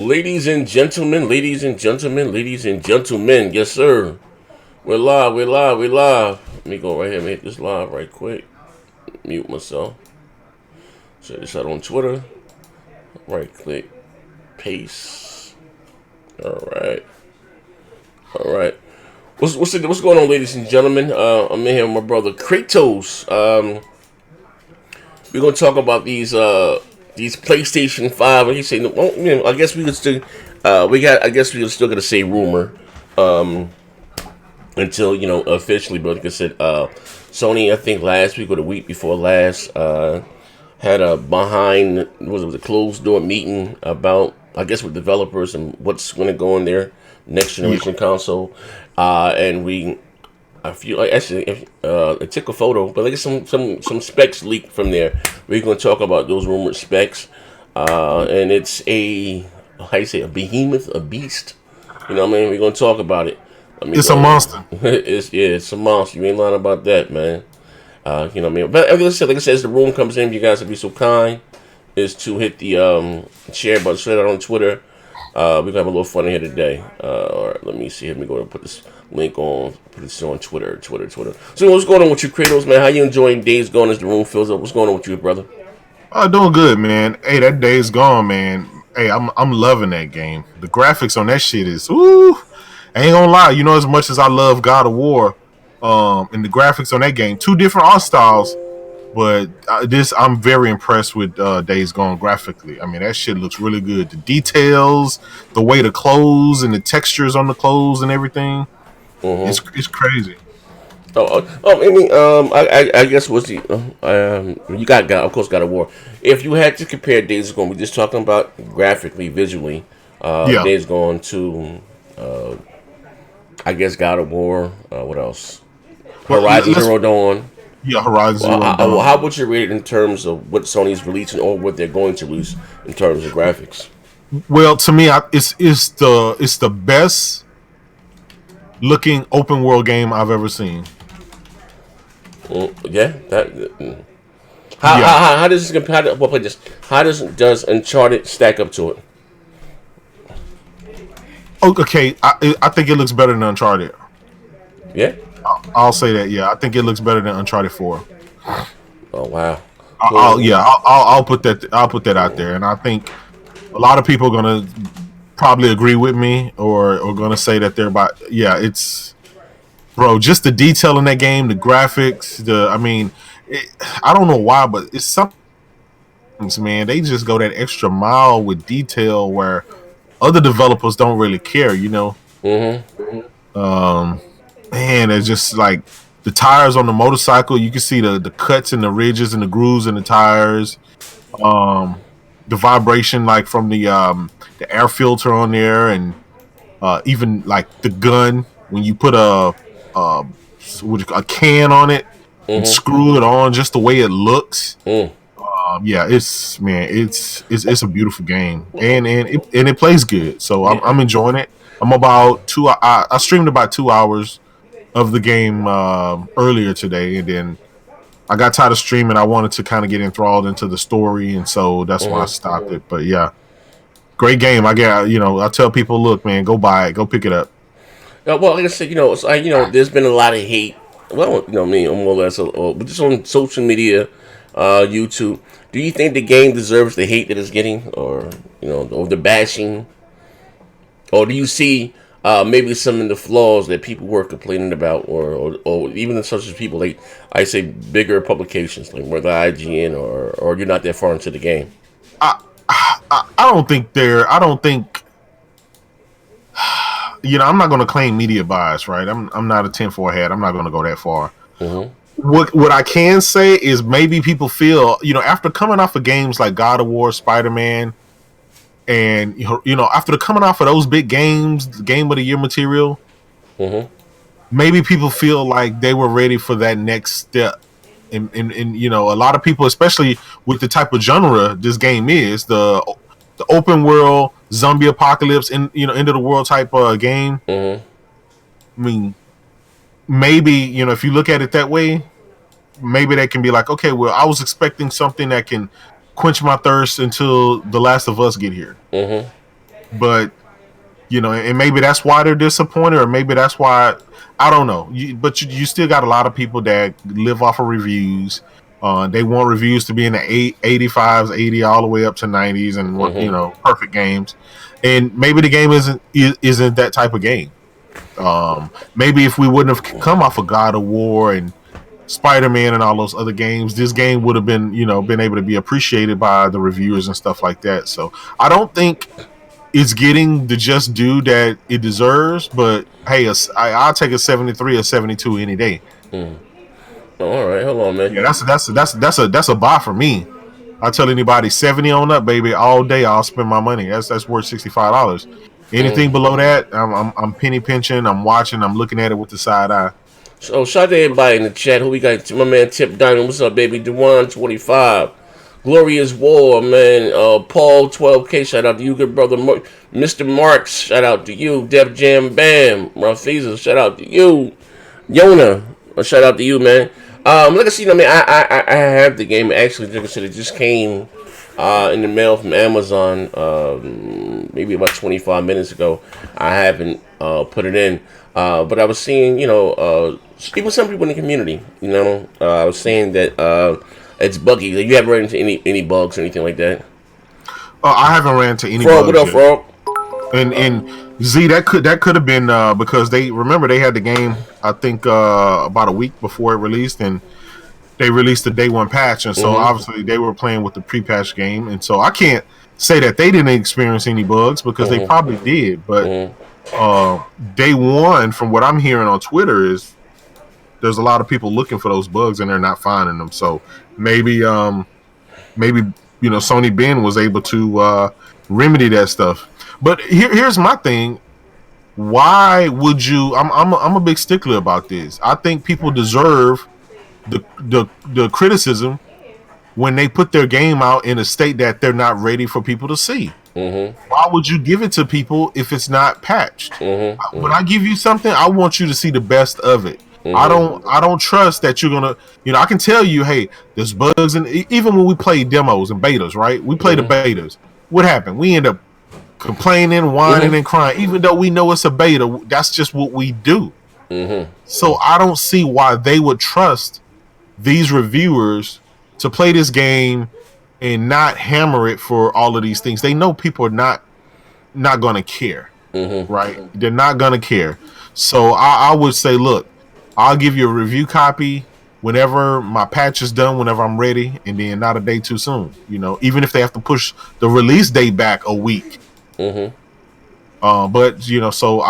Ladies and gentlemen, yes sir. We're live. Let me go right here and hit this live right quick. Mute myself. Check this out on Twitter. Right click. Paste. Alright. Alright. What's going on, ladies and gentlemen? I'm in here with my brother Kratos. We're gonna talk about these PlayStation 5. And he said, well, I guess we could still I guess we still gonna say rumor. Until officially, but like I said, Sony, I think last week or the week before last, had a behind was a closed door meeting about, I guess, with developers and what's going to go in their next generation console, and I feel like actually I took a photo, but like some specs leaked from there. We're going to talk about those rumored specs, and it's how you say, a behemoth, a beast. You know what I mean? We're going to talk about it. It's a monster. It's a monster. You ain't lying about that, man. You know what I mean? But like I said, as the room comes in, you guys would be so kind is to hit the share button, share that on Twitter. We're gonna have a little fun here today. All right, let me see. Let me go and put this link on. Put this on Twitter. So what's going on with you, Kratos, man? How you enjoying Days Gone as the room fills up? What's going on with you, brother? Doing good, man. Hey, that day's gone, man. Hey, I'm loving that game. The graphics on that shit is ooh. I ain't gonna lie, as much as I love God of War, and the graphics on that game, two different art styles, but I'm very impressed with Days Gone graphically. I mean, that shit looks really good. The details, the way the clothes and the textures on the clothes and everything, it's crazy. I guess what's the you got God, of course, God of War. If you had to compare Days Gone, we're just talking about graphically, visually, Yeah, Days Gone to I guess God of War. What else? well, Horizon Zero Dawn. yeah, Horizon Zero How Dawn. would you rate it in terms of what Sony's releasing or what they're going to release in terms of graphics? Well, to me, it's the best looking open world game I've ever seen. Yeah, that. Yeah. How does this compare? Well, play this. How does Uncharted stack up to it? Okay, I think it looks better than Uncharted. Yeah. I'll say that. Yeah, I think it looks better than Uncharted 4. Oh wow. I'll Cool. yeah, I'll put that. I'll put that out there, and I think a lot of people are gonna probably agree with me, or gonna say that they're about. Yeah, it's bro, just the detail in that game, the graphics, I mean, I don't know why, but it's something, man. They just go that extra mile with detail where other developers don't really care. Mm-hmm. Um, Man, it's just like the tires on the motorcycle. You can see the cuts and the ridges and the grooves in the tires. Um, the vibration, like from the air filter on there, and even like the gun when you put a a can on it and Mm-hmm. screw it on, just the way it looks. Mm. Yeah, it's a beautiful game, and it plays good. So Yeah. I'm enjoying it. I'm about I streamed about 2 hours of the game earlier today, and then I got tired of streaming. I wanted to kind of get enthralled into the story, and so that's why I Mm-hmm. stopped it. But yeah, great game. I tell people, look, man, go buy it, go pick it up. Well, like I said, it's like, there's been a lot of hate. Well, me, more or less, but just on social media, YouTube. Do you think the game deserves the hate that it's getting, or or the bashing, or do you see maybe some of the flaws that people were complaining about, or even in such as people like I say bigger publications like whether IGN or you're not that far into the game. I I don't think I don't think I'm not going to claim media bias, right? I'm not a 10-4 hat. I'm not going to go that far. Mm-hmm. What I can say is maybe people feel, after coming off of games like God of War, Spider-Man, and after coming off of those big games, game of the year material, Mm-hmm. maybe people feel like they were ready for that next step. And a lot of people, especially with the type of genre this game is, the open world zombie apocalypse in end of the world type game. Mm-hmm. I mean, maybe if you look at it that way, maybe they can be like, okay, well, I was expecting something that can quench my thirst until The Last of Us get here. Mm-hmm. but and maybe that's why they're disappointed, or maybe that's why I don't know. But you still got a lot of people that live off of reviews. They want reviews to be in the 85s, 80 all the way up to 90s, and perfect games. And maybe the game isn't that type of game. Maybe if we wouldn't have come off of God of War and Spider-Man and all those other games, this game would have been been able to be appreciated by the reviewers and stuff like that. So I don't think it's getting the just due that it deserves, but hey, I'll take a 73 or 72 any day. All right, hold on, man. Yeah, that's a buy for me. I tell anybody 70 on up, baby, all day. I'll spend my money. That's worth $65. Anything below that, I'm penny pinching. I'm watching. I'm looking at it with the side eye. So shout out to everybody in the chat. Who we got? My man Tip Diamond. What's up, baby? Dewan25. Glorious War, man. Paul 12K. Shout out to you, good brother. Mr. Marks. Shout out to you. Def Jam Bam. Rafiza. Shout out to you. Yona. Shout out to you, man. Like I see, I have the game. Actually, like I said, it just came in the mail from Amazon maybe about 25 minutes ago. I haven't put it in, but I was seeing, even some people in the community, I was saying that it's buggy. You haven't run into any bugs or anything like that? I haven't ran into any Frog, bugs what up, Frog? And Z, that could have been because they had the game, I think about a week before it released, and they released the day one patch, and so obviously they were playing with the pre-patch game, and so I can't say that they didn't experience any bugs because they probably did, but day one, from what I'm hearing on Twitter, is there's a lot of people looking for those bugs and they're not finding them. So maybe Sony Ben was able to remedy that stuff. But here's my thing. Why would you? I'm a big stickler about this. I think people deserve the criticism when they put their game out in a state that they're not ready for people to see. Why would you give it to people if it's not patched? When I give you something, I want you to see the best of it. I don't trust that you're gonna. I can tell you, hey, there's bugs, and even when we play demos and betas, right? We play the betas. What happened? We end up complaining, whining, and crying, even though we know it's a beta. That's just what we do. So I don't see why they would trust these reviewers to play this game and not hammer it for all of these things. They know people are not going to care, right? They're not going to care. So I would say, look, I'll give you a review copy whenever my patch is done, whenever I'm ready, and then not a day too soon. Even if they have to push the release date back a week. But so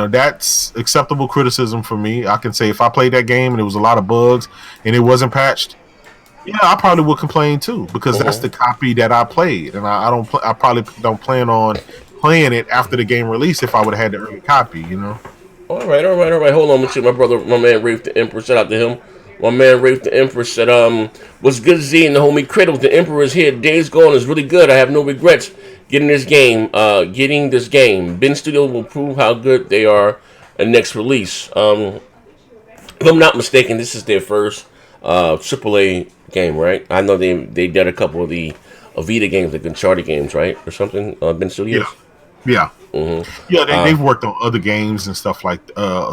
that's acceptable criticism for me. I can say if I played that game and there was a lot of bugs and it wasn't patched, yeah, I probably would complain too, because that's the copy that I played, and I probably don't plan on playing it after the game release if I would have had the early copy. All right. Hold on, my brother, my man Rafe the Emperor. Shout out to him. My man Rafe the Emperor said, "What's good, Z and the homie Criddle? The Emperor is here. Days Gone is really good. I have no regrets getting this game. Ben Studio will prove how good they are in next release. If I'm not mistaken, this is their first AAA game, right? I know they did a couple of the Vita games, like Uncharted games, right, or something. Ben Studios. Yeah. They've worked on other games and stuff like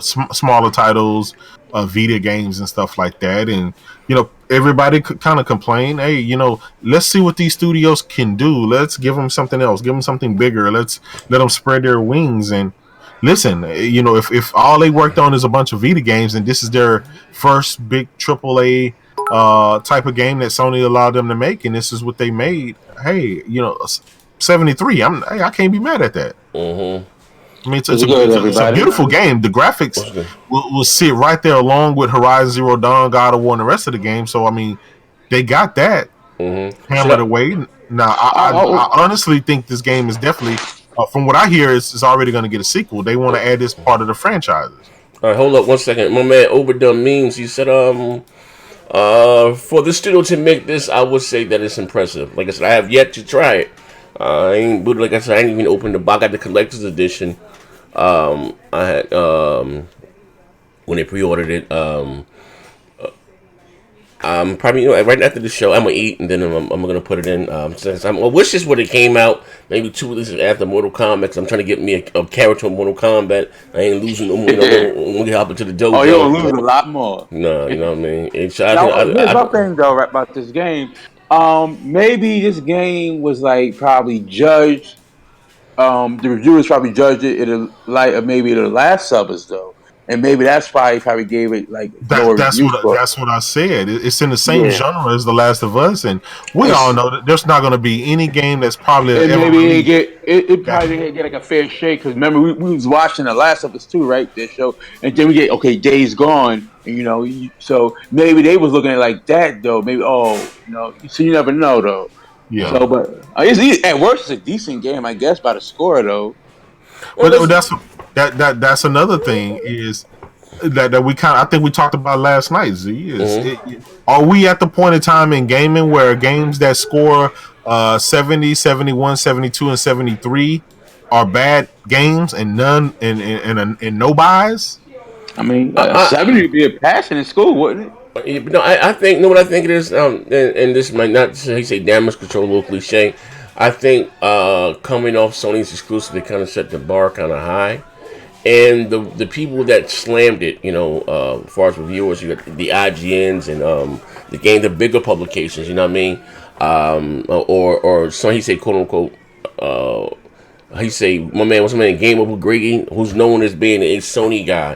smaller titles, Vita games and stuff like that. And everybody could kind of complain, hey, let's see what these studios can do. Let's give them something else, give them something bigger. Let's let them spread their wings. And listen, if all they worked on is a bunch of Vita games and this is their first big AAA type of game that Sony allowed them to make, and this is what they made, hey, 73. I can't be mad at that. I mean, it's a beautiful game. The graphics will sit right there along with Horizon Zero Dawn, God of War, and the rest of the game. So I mean, they got that hammered away. Now, I honestly think this game is definitely, from what I hear, it's already going to get a sequel. They want to add this part of the franchises. All right, hold up 1 second. My man Overdone Memes, he said, for the studio to make this, I would say that it's impressive. Like I said, I have yet to try it. Like I said, I ain't even opened the box. I got the collector's edition. I had when they pre-ordered it. Probably right after the show, I'm gonna eat and then I'm gonna put it in. Since I wish this would have came out maybe 2 releases after Mortal Kombat. Cause I'm trying to get me a character in Mortal Kombat. I ain't losing no more. When we hop into the Oh, you're gonna dojo. lose a lot more. No, you know what I mean. So I think Now, here's my thing though, right, about this game. Maybe this game was like probably judged. The reviewers probably judged it in the light of maybe the last subbers though, and maybe that's why he probably gave it like lower review score. That's what I said. It's in the same Yeah, genre as The Last of Us, and we all it's, know that there's not going to be any game that's probably and ever maybe released. it That, probably didn't get like a fair shake because remember we was watching the last of us too, right? This show, and then we get okay, Days Gone, and so maybe they was looking at it like that though. Maybe so you never know though. yeah, So, but at worst, it's a decent game, I guess, by the score though. well, but let's, that's another thing is that we kind of I think we talked about last night. Z are we at the point in time in gaming where games that score 70, 71, 72, and 73 are bad games and none and no buys? I mean, I, 70 would be a passion in school, wouldn't it? No, I think what I think it is, and this might not say damage control, a little cliche. I think coming off Sony's exclusive, they kind of set the bar kind of high, and the people that slammed it, as far as reviewers, you got the IGNs and the bigger publications, you know what I mean, or so he say quote unquote. He say my man was somebody Game Over Grady, who's known as being a Sony guy,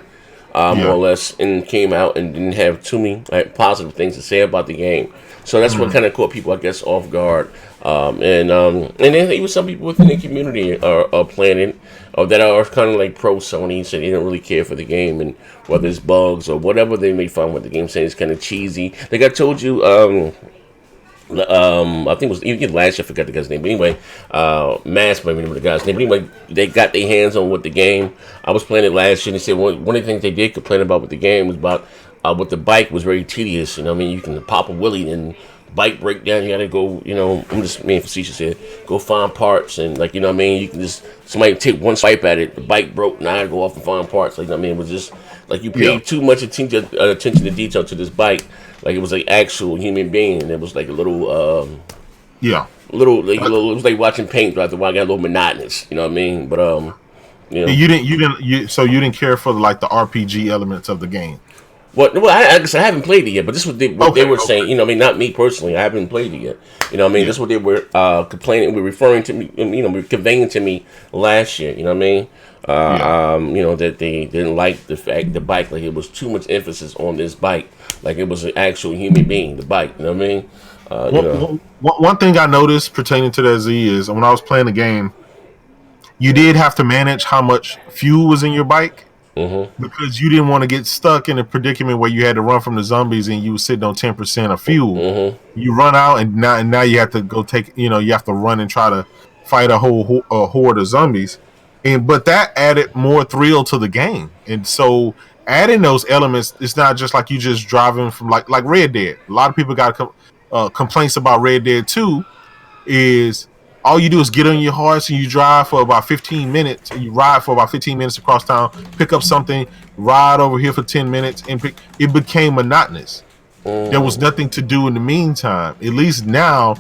more or less, and came out and didn't have too many positive things to say about the game. So that's what kind of caught people, I guess, off guard. And then even some people within the community are playing it, or that are kind of like pro Sony, so they don't really care for the game, and whether it's bugs or whatever they may find with the game, saying it's kind of cheesy. Like I told you, I think it was even last year. I forgot the guy's name. But anyway, Mass, I remember the guy's name. But anyway, they got their hands on with the game. I was playing it last year, and they said one of the things they did complain about with the game was about with the bike was very tedious. You know, what I mean, you can pop a wheelie and bike breakdown. You got to go. I'm just being facetious here. Go find parts and what I mean. You can just somebody take one swipe at it. The bike broke. Now I go off and find parts. What I mean, it was just like you paid too much attention to detail to this bike. Like it was like actual human being, and it was like a little, it was like watching paint throughout the while. Got a little monotonous, you know what I mean? But You didn't care for the RPG elements of the game. Well, I guess I haven't played it yet, but this is what they were saying. You know, what I mean, not me personally. I haven't played it yet. You know, what I mean, this is what they were complaining, were referring to me. Were conveying to me last year. You know what I mean? That they didn't like the fact the bike, like it was too much emphasis on this bike, like it was an actual human being. The bike. You know what I mean? One thing I noticed pertaining to that Z is when I was playing the game, you did have to manage how much fuel was in your bike. Mm-hmm. Because you didn't want to get stuck in a predicament where you had to run from the zombies and you were sitting on 10% of fuel. Mm-hmm. You run out and now you have to go you have to run and try to fight a whole horde of zombies. But that added more thrill to the game. And so adding those elements, it's not just like you just driving from like Red Dead. A lot of people got complaints about Red Dead 2 is all you do is get on your horse and you drive for about 15 minutes and you ride for about 15 minutes across town, pick up something, ride over here for 10 minutes, and it became monotonous. There was nothing to do in the meantime. At least now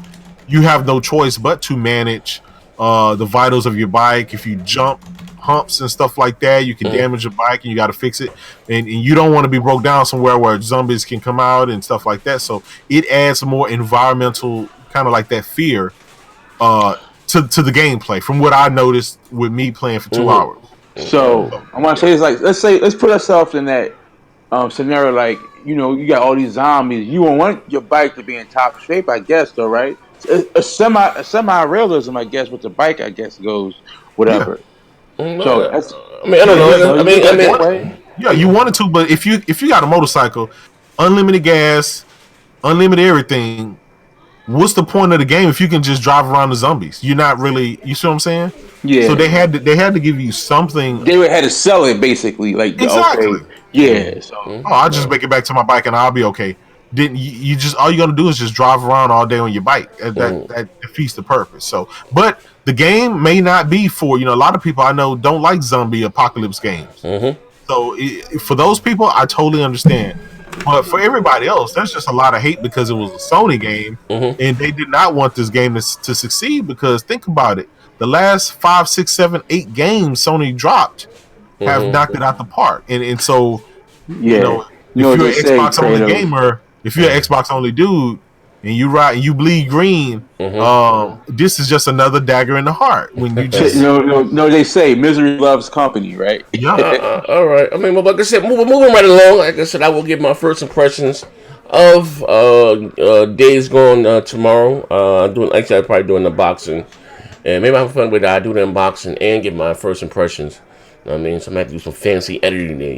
you have no choice but to manage the vitals of your bike. If you jump humps and stuff like that, you can damage your bike and you got to fix it. And you don't want to be broke down somewhere where zombies can come out and stuff like that. So it adds more environmental kind of like that fear to the gameplay from what I noticed with me playing for 2 hours. So I want to say it's like let's put ourselves in that scenario. Like you got all these zombies. You want your bike to be in top shape, I guess, though, right? A semi realism, I guess, with the bike, I guess goes whatever. Yeah. So that's, I mean, I don't know. Yeah, you wanted to, but if you got a motorcycle, unlimited gas, unlimited everything. What's the point of the game if you can just drive around the zombies? You're not really, you see what I'm saying? Yeah. So they had to give you something. They had to sell it basically, like exactly. Okay, yeah. So I'll just make it back to my bike and I'll be okay. Didn't you just all you're gonna do is just drive around all day on your bike? That defeats the purpose. So, but the game may not be for a lot of people I know don't like zombie apocalypse games. So So for those people, I totally understand. But for everybody else, that's just a lot of hate because it was a Sony game, Mm-hmm. and they did not want this game to succeed. Because think about it, the last 5, 6, 7, 8 games Sony dropped have Mm-hmm. knocked it out the park, and so Yeah. You know if what you're they an say, Xbox only Kratos. gamer, if you're an Xbox only dude, and you bleed green, Mm-hmm. this is just another dagger in the heart when you just No, they say misery loves company, right? yeah. All right. I mean, well, like I said, moving right along. Like I said, I will give my first impressions of Days Gone tomorrow. Actually, I'm probably doing the boxing, and maybe I'll have fun with that. I do the unboxing and give my first impressions. You know what I mean, so I'm gonna have to do some fancy editing there.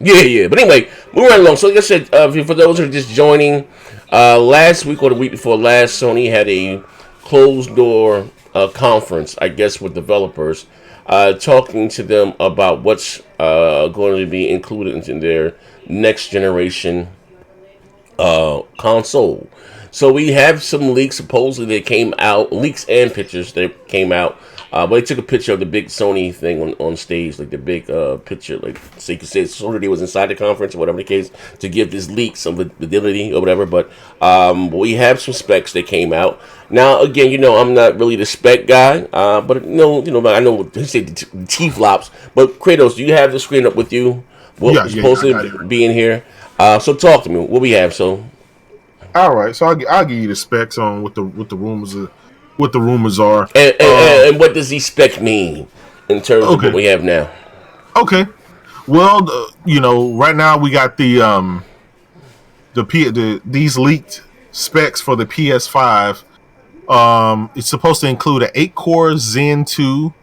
Yeah. But anyway, moving right along. So, like I said, for those who are just joining, last week or the week before last, Sony had a closed door conference, I guess, with developers, talking to them about what's going to be included in their next generation console. So we have some leaks supposedly that came out, leaks and pictures that came out. But they took a picture of the big Sony thing on stage, like the big picture, like so you could say Sony was inside the conference or whatever the case, to give this leak some validity or whatever. But we have some specs that came out. Now again, I'm not really the spec guy, but I know they say the T flops. But Kratos, do you have the screen up with you? What was supposed I got it. to be in here? So talk to me. What we have? So All right, so I'll give you the specs on what the rumors are. and what does the spec mean in terms of what Okay, we have now? okay. Well, right now we got these leaked specs for the PS5. It's supposed to include an 8-core Zen 2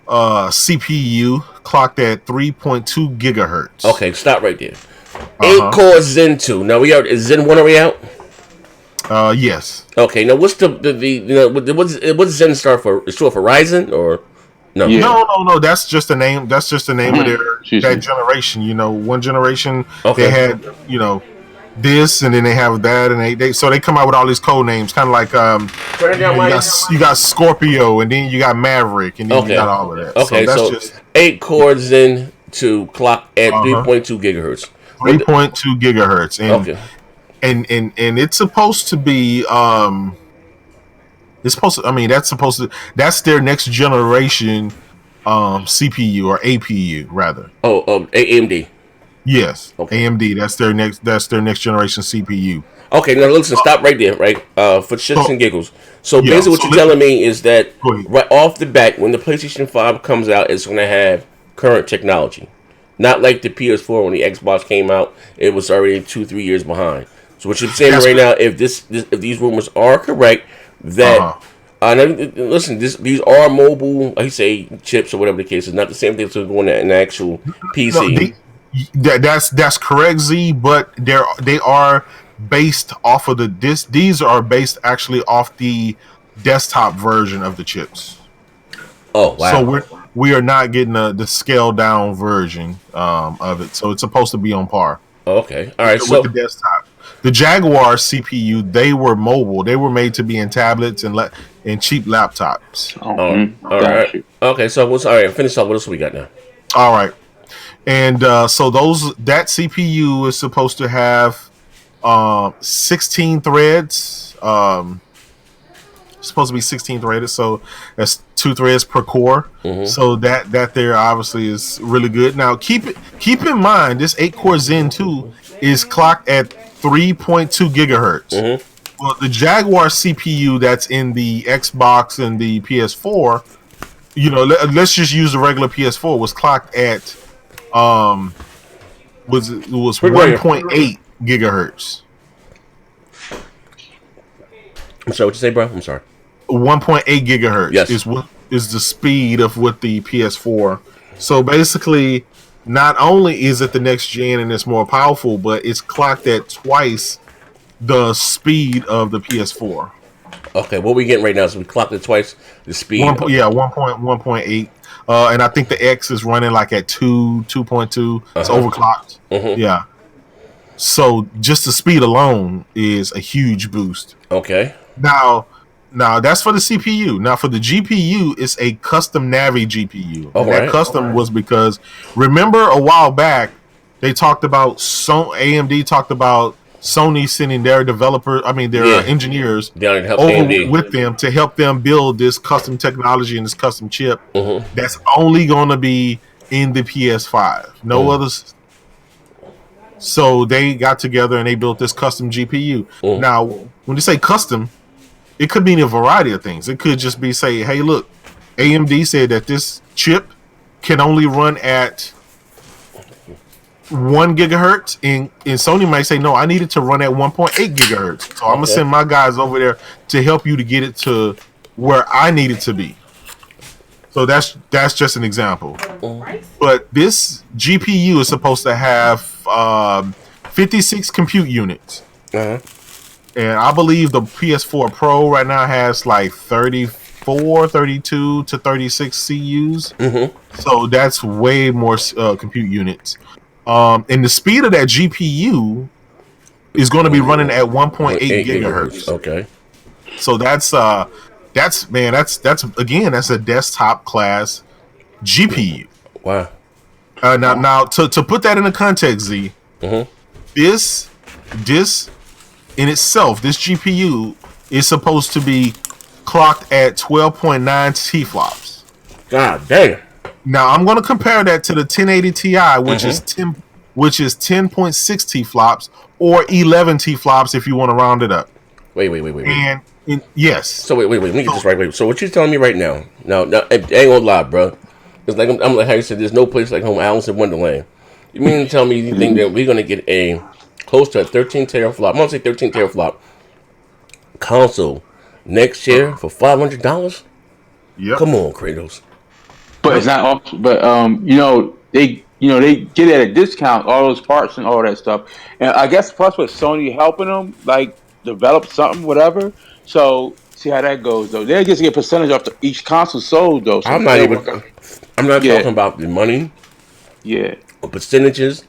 CPU clocked at 3.2 gigahertz. Okay, stop right there. Uh Eight huh. core Zen 2. Now we are is Zen 1 already out? Yes. Okay, now what's what's Zen start for? Is short for Ryzen or no? Yeah. No. That's just the name. That's just the name of Excuse that me. generation. One generation they Okay. had this, and then they have that, and they come out with all these code names, kind of like Turn it down, Mike. you got Scorpio, and then you got Maverick, and then you Okay. got all of that. Okay, So that's so just 8 core Zen 2 clock at uh-huh. 3.2 gigahertz. What? 3.2 gigahertz, Okay. and it's supposed to be it's supposed to. I mean, that's their next generation CPU or APU rather. Oh, AMD. Yes, Okay. AMD. That's their next generation CPU. Okay, now listen, stop right there, right? For shits So and giggles. So yeah, basically, what so you're telling me is that go ahead. right off the bat, when the PlayStation 5 comes out, it's going to have current technology. Not like the PS4 when the Xbox came out, it was already 2-3 years behind. So what you're saying That's right now, if if these rumors are correct, that uh-huh. now, listen, these are mobile, like you say, chips or whatever the case is, not the same thing as going to an actual No, PC. that's correct, Z. But they are based off of these are based actually off the desktop version of the chips. Oh So wow. we are not getting the scaled down version of it. So it's supposed to be on par Okay, all right. with the So desktop. The Jaguar CPU, they were mobile. They were made to be in tablets and cheap laptops. all Got right. you. Okay, so what's all right? Finish off. What else we got now? All right. And so that CPU is supposed to have 16 threads. It's supposed to be 16 threaded, so that's 2 threads per core. So that there obviously is really good. Now keep in mind this 8-core Zen 2 is clocked at 3.2 gigahertz. Well, the Jaguar CPU that's in the Xbox and the PS4, let's just use the regular PS4, was clocked at was 1.8 gigahertz. I'm sorry. What you say, bro? I'm sorry. 1.8 gigahertz Yes. is the speed of what the PS4. So basically, not only is it the next gen and it's more powerful, but it's clocked at twice the speed of the PS4. Okay, what we getting right now? So we clocked it twice the speed. 1.8. And I think the X is running like at 2.2. It's overclocked. Yeah. So just the speed alone is a huge boost. Okay. Now, Now that's for the CPU. Now for the GPU, it's a custom Navi GPU. All And that right. custom was because remember a while back they talked about AMD talked about Sony sending their developers, their Yeah. engineers Down to help over AMD. with them to help them build this custom technology and this custom chip that's only going to be in the PS5. No others. So they got together and they built this custom GPU. Now, when you say custom, it could mean a variety of things. It could just be say, hey, look, AMD said that this chip can only run at 1 gigahertz, and Sony might say, no, I need it to run at 1.8 gigahertz. So I'm gonna send my guys over there to help you to get it to where I need it to be. So that's just an example. But this GPU is supposed to have 56 compute units. And I believe the PS4 Pro right now has like 34, 32 to 36 CUs. So that's way more compute units. And the speed of that GPU is going to be running at 1.8 gigahertz. Okay. So that's a desktop class GPU. Wow. Now to put that into context, Z, this in itself, this GPU is supposed to be clocked at 12.9 T-flops. God damn. Now I'm going to compare that to the 1080 Ti, which is 10.6 T-flops or 11 T-flops if you want to round it up. Wait. And yes. So wait. Let me get this right. Wait. So what you're telling me right now? Now, I ain't gonna lie, bro. It's like I'm like how you said. There's no place like home. Alice in Wonderland. You mean to tell me you think that we're gonna get a close to a 13 teraflop? I'm gonna say 13 teraflop console next year for $500? Yep. Come on, Kratos. But it's not. But they get it at a discount, all those parts and all that stuff. And I guess plus with Sony helping them like develop something, whatever. So see how that goes though. They just get a percentage off each console sold though. So I'm not talking about the money. Yeah. Or percentages.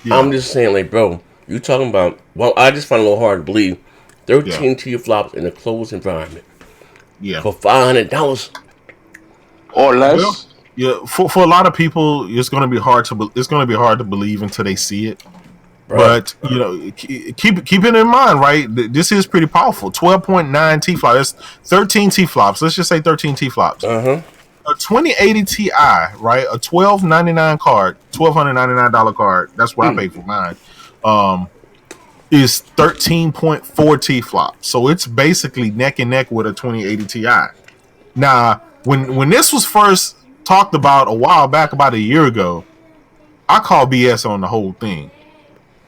Yeah. I'm just saying, like, bro, you talking about? Well, I just find it a little hard to believe 13 teraflops in a closed environment. Yeah. For $500 or less. Well, yeah, for a lot of people, it's going to be hard to believe until they see it. Right. But keep it in mind, right? This is pretty powerful. 12.9 T-flops. That's 13 T-flops. Let's just say 13 T-flops. A 2080 Ti, right? A $1,299 card. That's what I paid for mine. Is 13.4 T-flops. So it's basically neck and neck with a 2080 Ti. Now, when this was first talked about a while back, about a year ago, I called BS on the whole thing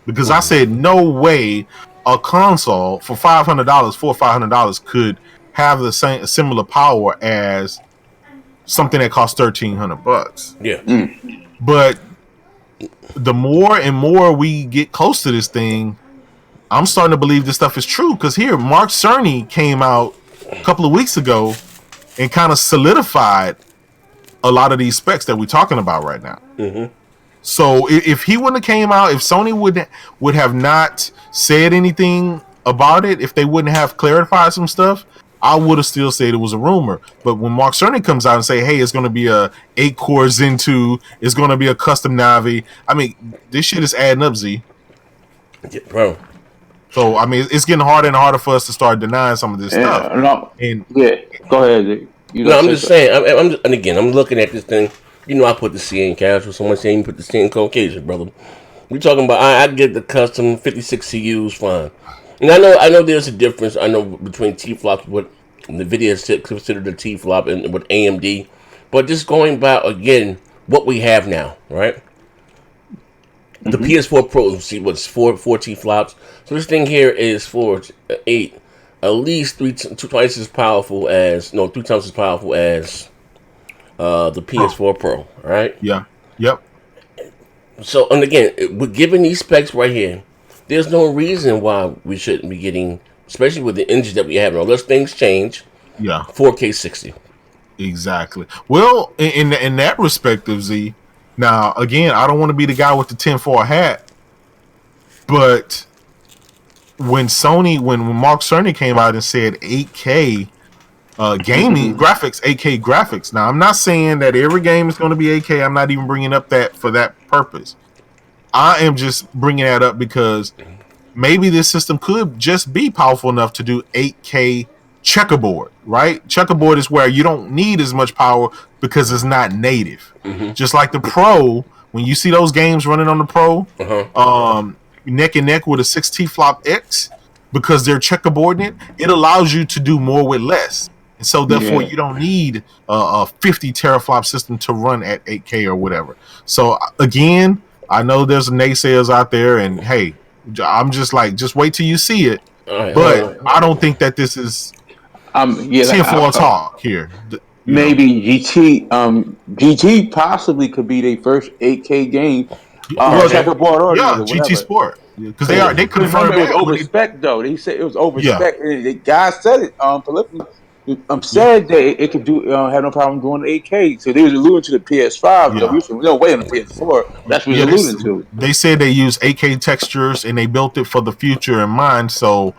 because I said no way a console for $500 could have the similar power as something that costs $1,300. Yeah. But the more and more we get close to this thing, I'm starting to believe this stuff is true because here Mark Cerny came out a couple of weeks ago and kind of solidified a lot of these specs that we're talking about right now. So if he wouldn't have came out, if Sony would have not said anything about it, if they wouldn't have clarified some stuff, I would have still said it was a rumor. But when Mark Cerny comes out and say, hey, it's going to be a 8-core Zen 2, it's going to be a custom Navi, I mean, this shit is adding up, Z. Yeah, bro. So, I mean, it's getting harder and harder for us to start denying some of this stuff. No, go ahead. I'm just saying. I'm looking at this thing. I put the C in casual. Someone saying you put the C in Caucasian, brother. We talking about I get the custom 56 CUs, fine. And I know there's a difference. I know between T-flops, what NVIDIA is considered a T-flop, and what AMD. But just going by again, what we have now, right? The PS4 Pro, see what's four T-flops. So this thing here is 8, at least three times as powerful as the PS4 Pro, right? Yeah. Yep. So, and again, we're given these specs right here. There's no reason why we shouldn't be getting, especially with the engine that we have, unless things change. Yeah. 4K 60. Exactly. Well, in that respect of Z, now again, I don't want to be the guy with the tinfoil hat, but when Mark Cerny came out and said 8K gaming graphics, 8K graphics. Now, I'm not saying that every game is going to be 8K. I'm not even bringing up that for that purpose. I am just bringing that up because maybe this system could just be powerful enough to do 8K checkerboard, right? Checkerboard is where you don't need as much power because it's not native. Just like the Pro, when you see those games running on the Pro, neck and neck with a 6T flop X, because they're checkerboarding it allows you to do more with less. And so therefore you don't need a 50 teraflop system to run at 8K or whatever. So again, I know there's naysayers out there, and hey, I'm just like, just wait till you see it. Right, but I don't think that this is tinfoil talk here. Maybe GT possibly could be their first 8K game. Checkerboard or GT Sport, because they confirmed it was over spec though. They said it was over spec, and the guy said it. Said that it could do have no problem doing 8K. So they was alluding to the PS5. Though. We no way on the PS4. That's what they're alluding to. They said they use 8K textures and they built it for the future in mind. So.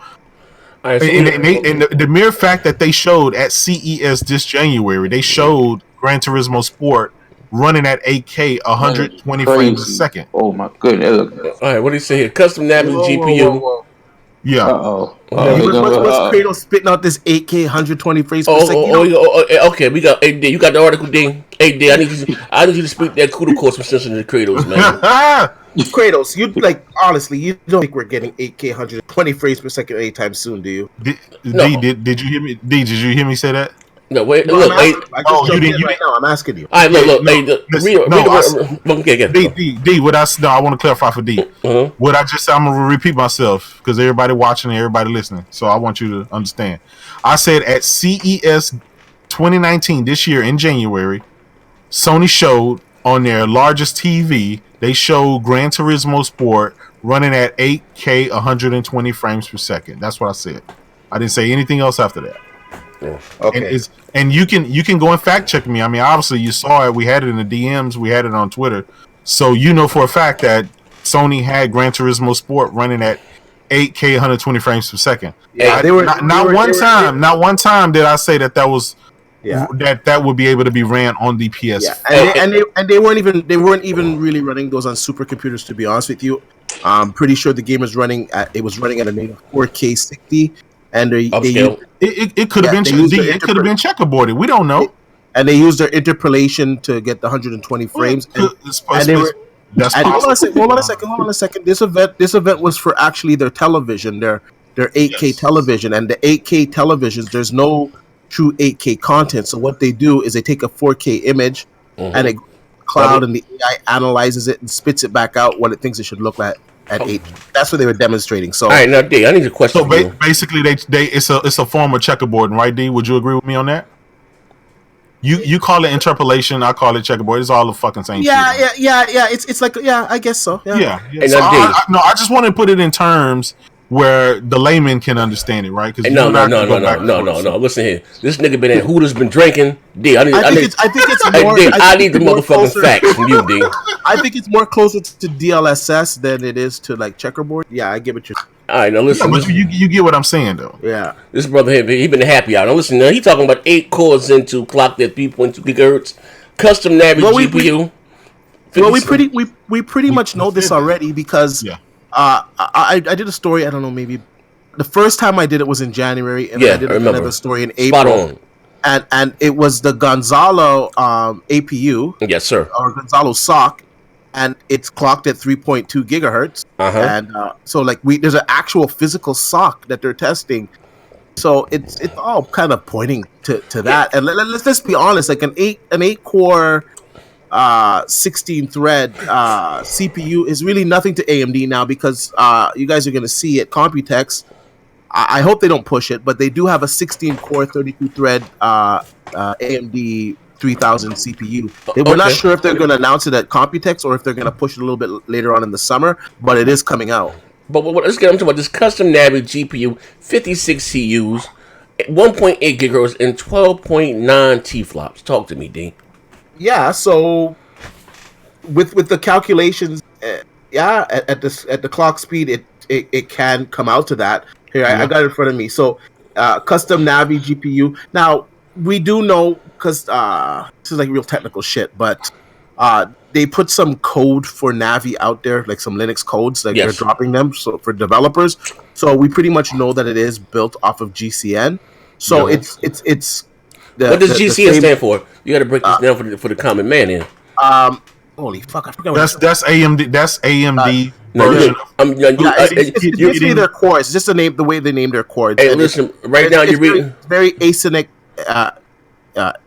And the mere fact that they showed at CES this January, they showed Gran Turismo Sport running at 8K 120 frames a second. Oh my goodness! All right, what do you say here? Custom nabbing GPU. Whoa. Yeah. What's Kratos spitting out this 8K 120 frames per second? Okay, we got. Hey, D, you got the article, D. Hey, D, I need you to speak that CUDA course for sensitive to Kratos, man. Kratos, you honestly, you don't think we're getting 8K 120 frames per second anytime soon, do you? Did you hear me? D, did you hear me say that? No, wait. No, look, you didn't. Right now, I'm asking you. All right, look. D, I want to clarify for D. What I just said, I'm gonna repeat myself because everybody watching and everybody listening. So I want you to understand. I said at CES 2019 this year in January, Sony showed on their largest TV. They showed Gran Turismo Sport running at 8K 120 frames per second. That's what I said. I didn't say anything else after that. Okay. And you can go and fact check me. I mean, obviously you saw it. We had it in the DMs. We had it on Twitter. So you know for a fact that Sony had Gran Turismo Sport running at 8K 120 frames per second. Yeah, not one time did I say that was that would be able to be ran on the PS. Yeah. And they weren't even really running those on supercomputers, to be honest with you. I'm pretty sure the game was running at a native 4K 60. And it could have been checkerboarded. We don't know. And they used their interpolation to get the 120 frames. Hold on a second. This event was for actually their television, their 8K television, and the 8K televisions. There's no true 8K content. So what they do is they take a 4K image and a cloud, and the AI analyzes it and spits it back out what it thinks it should look like at 8. That's what they were demonstrating. So, all right, now D, I need a question. So basically, it's a form of checkerboarding, right? D, would you agree with me on that? You call it interpolation, I call it checkerboard. It's all the fucking same. Yeah. It's like I guess so. Yeah. So I just want to put it in terms where the layman can understand it, right? Because no. Listen here, this nigga been at Hooters, been drinking. D, I need the motherfucking facts from you, D. I think it's more closer to DLSS than it is to like checkerboard. Yeah, I get what you're. All right, now listen. Yeah, but you get what I'm saying, though. Yeah. This brother here, he been happy out. Now listen, he talking about 8 cores into clocked at 3.2 gigahertz, custom Navi GPU. We pretty much know this already because I did a story. I don't know, maybe the first time I did it was in January, and I did another story in April. Spot on. And it was the Gonzalo APU. Yes, sir. Or Gonzalo SOC. And it's clocked at 3.2 gigahertz. And so like there's an actual physical SOC that they're testing. So it's all kind of pointing to that. And let's be honest, like an 8 core 16 thread CPU is really nothing to AMD now, because you guys are going to see at Computex. I hope they don't push it, but they do have a 16 core 32 thread AMD 3000 CPU. We're not sure if they're going to announce it at Computex or if they're going to push it a little bit later on in the summer, but it is coming out. But let's get into this custom Navi GPU, 56 CUs, 1.8 gigahertz, and 12.9 T-flops. Talk to me, D. Yeah, so with the calculations, at the clock speed, it can come out to that. Here, I got it in front of me. So custom Navi GPU. Now we do know because this is like real technical shit, but they put some code for Navi out there, like some Linux codes, like they're dropping them so for developers. So we pretty much know that it is built off of GCN. So it's what does GCN stand for? You got to break this down for the common man here. Holy fuck! I forgot. That's AMD. That's AMD. It's basically their cores. It's just the way they name their cores. Hey, listen. Right now, you're reading very async.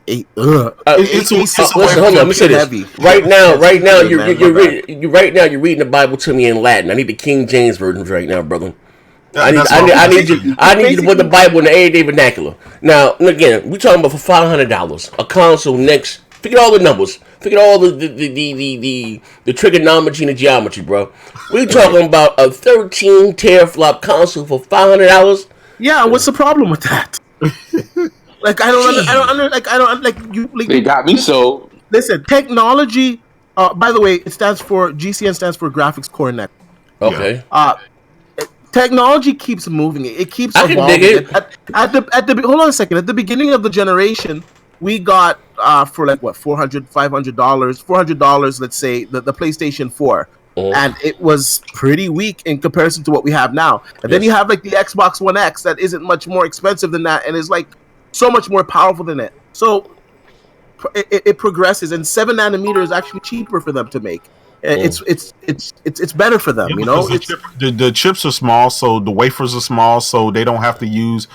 Listen, hold on. Let me say this. Right now, you're reading the Bible to me in Latin. I need the King James version right now, brother. I need you to put the Bible in the everyday vernacular. Now, again, we're talking about for $500 a console next. Forget all the numbers. Forget all the trigonometry and the geometry, bro. We're talking about a 13 teraflop console for $500. Yeah, what's the problem with that? Like I don't They got me so. Listen, technology. By the way, GCN stands for Graphics Core Net. Okay. Technology keeps moving. It keeps evolving. I can dig it. Hold on a second. At the beginning of the generation, we got for like what $400, $500, let's say the PlayStation 4, and it was pretty weak in comparison to what we have now. And then you have like the Xbox One X that isn't much more expensive than that, and is like so much more powerful than it. So it progresses, and 7 nanometer is actually cheaper for them to make. It's better for them, you know. The chips are small, so the wafers are small, so they don't have to use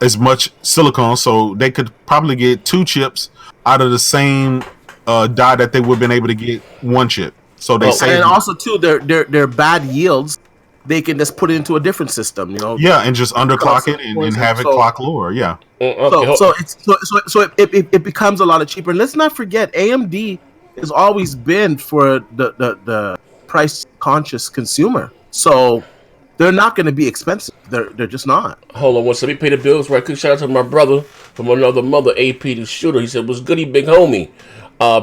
as much silicon, so they could probably get 2 chips out of the same die that they would have been able to get 1 chip. So they say, and also too, their bad yields, they can just put it into a different system, you know. Yeah, and just underclock it and have it clock lower. Yeah. So it becomes a lot cheaper. And let's not forget, AMD has always been for the price conscious consumer. So they're not going to be expensive. They're just not. Hold on, let me pay the bills right quick. Shout out to my brother from another mother, AP the shooter. He said, "What's goody, big homie?"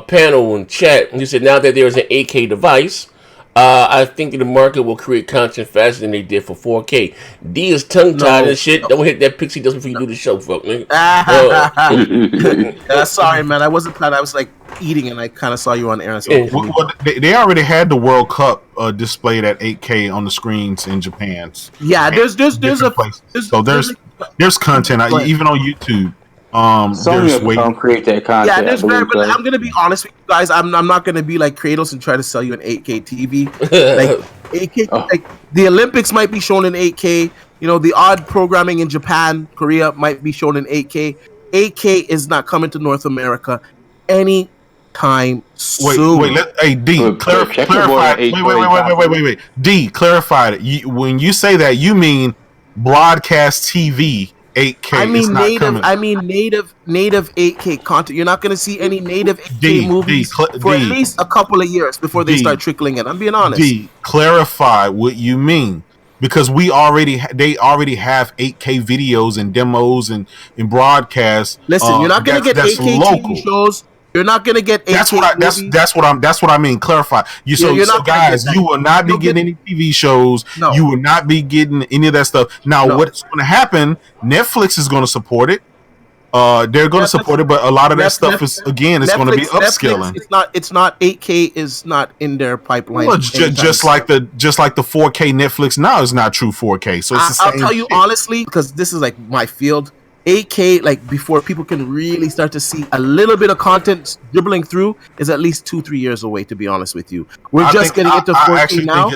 Panel and chat. He said, "Now that there is an 8K device, I think that the market will create content faster than they did for 4K." D is tongue tied and shit. Don't hit that pixie dust before you do the show, fuck nigga. Sorry, man. I wasn't planning. I was like eating, and I kind of saw you on air. So they already had the World Cup displayed at 8K on the screens in Japan. Yeah, there's content even on YouTube. Sony don't create that content. Yeah, there's but I'm gonna be honest with you guys. I'm not gonna be like Kratos and try to sell you an 8K TV. Like 8K, like the Olympics might be shown in 8K. You know, the odd programming in Japan, Korea might be shown in 8K. 8K is not coming to North America anytime soon. Wait, D, clarify. Wait. D, clarify it. When you say that, you mean broadcast TV 8K. I mean native 8K content. You're not going to see any native 8K movies for at least a couple of years before they start trickling in. I'm being honest. D, clarify what you mean, because they already have 8K videos and demos and broadcasts. Listen, you're not going to get 8K TV shows. You're not going to get 8K movies. That's what I mean. Clarify. So guys, you will not be getting any TV shows. No. You will not be getting any of that stuff. Now, what's going to happen? Netflix is going to support it. They're going to support it, but a lot of that stuff is going to be upscaling. It's not 8K is not in their pipeline. Well, just like the 4K Netflix now is not true 4K. So it's I'll tell you honestly, because this is like my field. 8K, like before people can really start to see a little bit of content dribbling through, is at least 2-3 years away. To be honest with you, we're just getting into 4K now.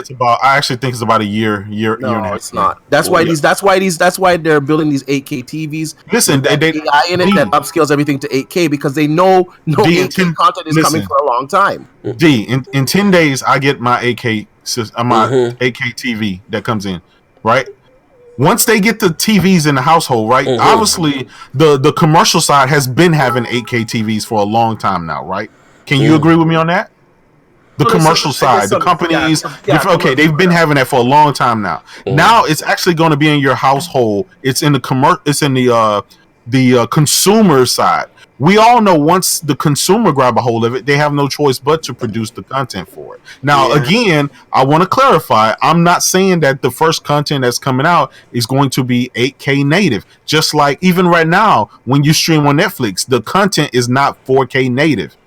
I actually think it's about a year. No, it's not. That's why they're building these 8K TVs. Listen, they AI in it that upscales everything to 8K because they know 8K content is coming for a long time. In 10 days, I get my 8K 8K TV that comes in, right? Once they get the TVs in the household, right? Obviously, the commercial side has been having 8K TVs for a long time now, right? Can you agree with me on that? The commercial side, the companies, they've been having that for a long time now. Now it's actually going to be in your household. It's in the consumer side. we all know once the consumer grab a hold of it, they have no choice but to produce the content for it. Now, again, I want to clarify, I'm not saying that the first content that's coming out is going to be 8K native. Just like even right now, when you stream on Netflix, the content is not 4K native.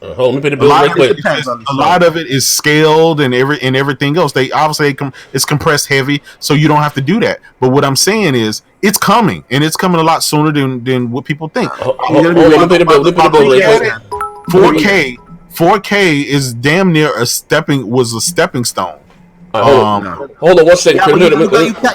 Hold on, let me pay the bill right quick. A lot of it is scaled and everything else. They obviously it's compressed heavy, so you don't have to do that. But what I'm saying is, it's coming, and it's coming a lot sooner than what people think. Let me pay the bill. Let me pay the bill right quick. 4K is damn near a stepping stone. Hold on 1 second.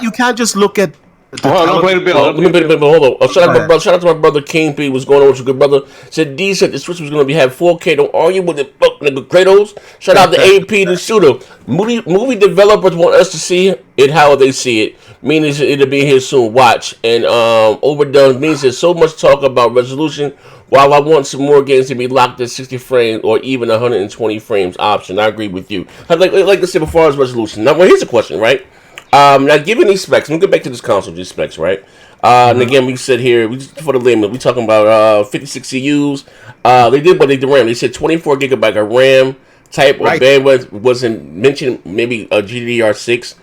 You can't just look at. Let me pay the bill. Let me pay the bill. Hold on. Shout out to my brother King P. What's going on with your good brother? Said D said the Switch was going to have 4K. Don't argue with it, nigga. Kratos. Shout out to AP the shooter. Movie developers want us to see it how they see it. Meaning it'll be here soon. Watch. And overdone means there's so much talk about resolution. While I want some more games to be locked at 60 frames or even 120 frames option, I agree with you. Like I said before, as resolution. Now, well, here's a question, right? Now, given these specs, we'll get back to this console, these specs, right? And again, we said here, for the layman, we're talking about 56 CUs. They did what they did RAM. They said 24 gigabyte of RAM type or bandwidth wasn't mentioned, maybe a GDDR6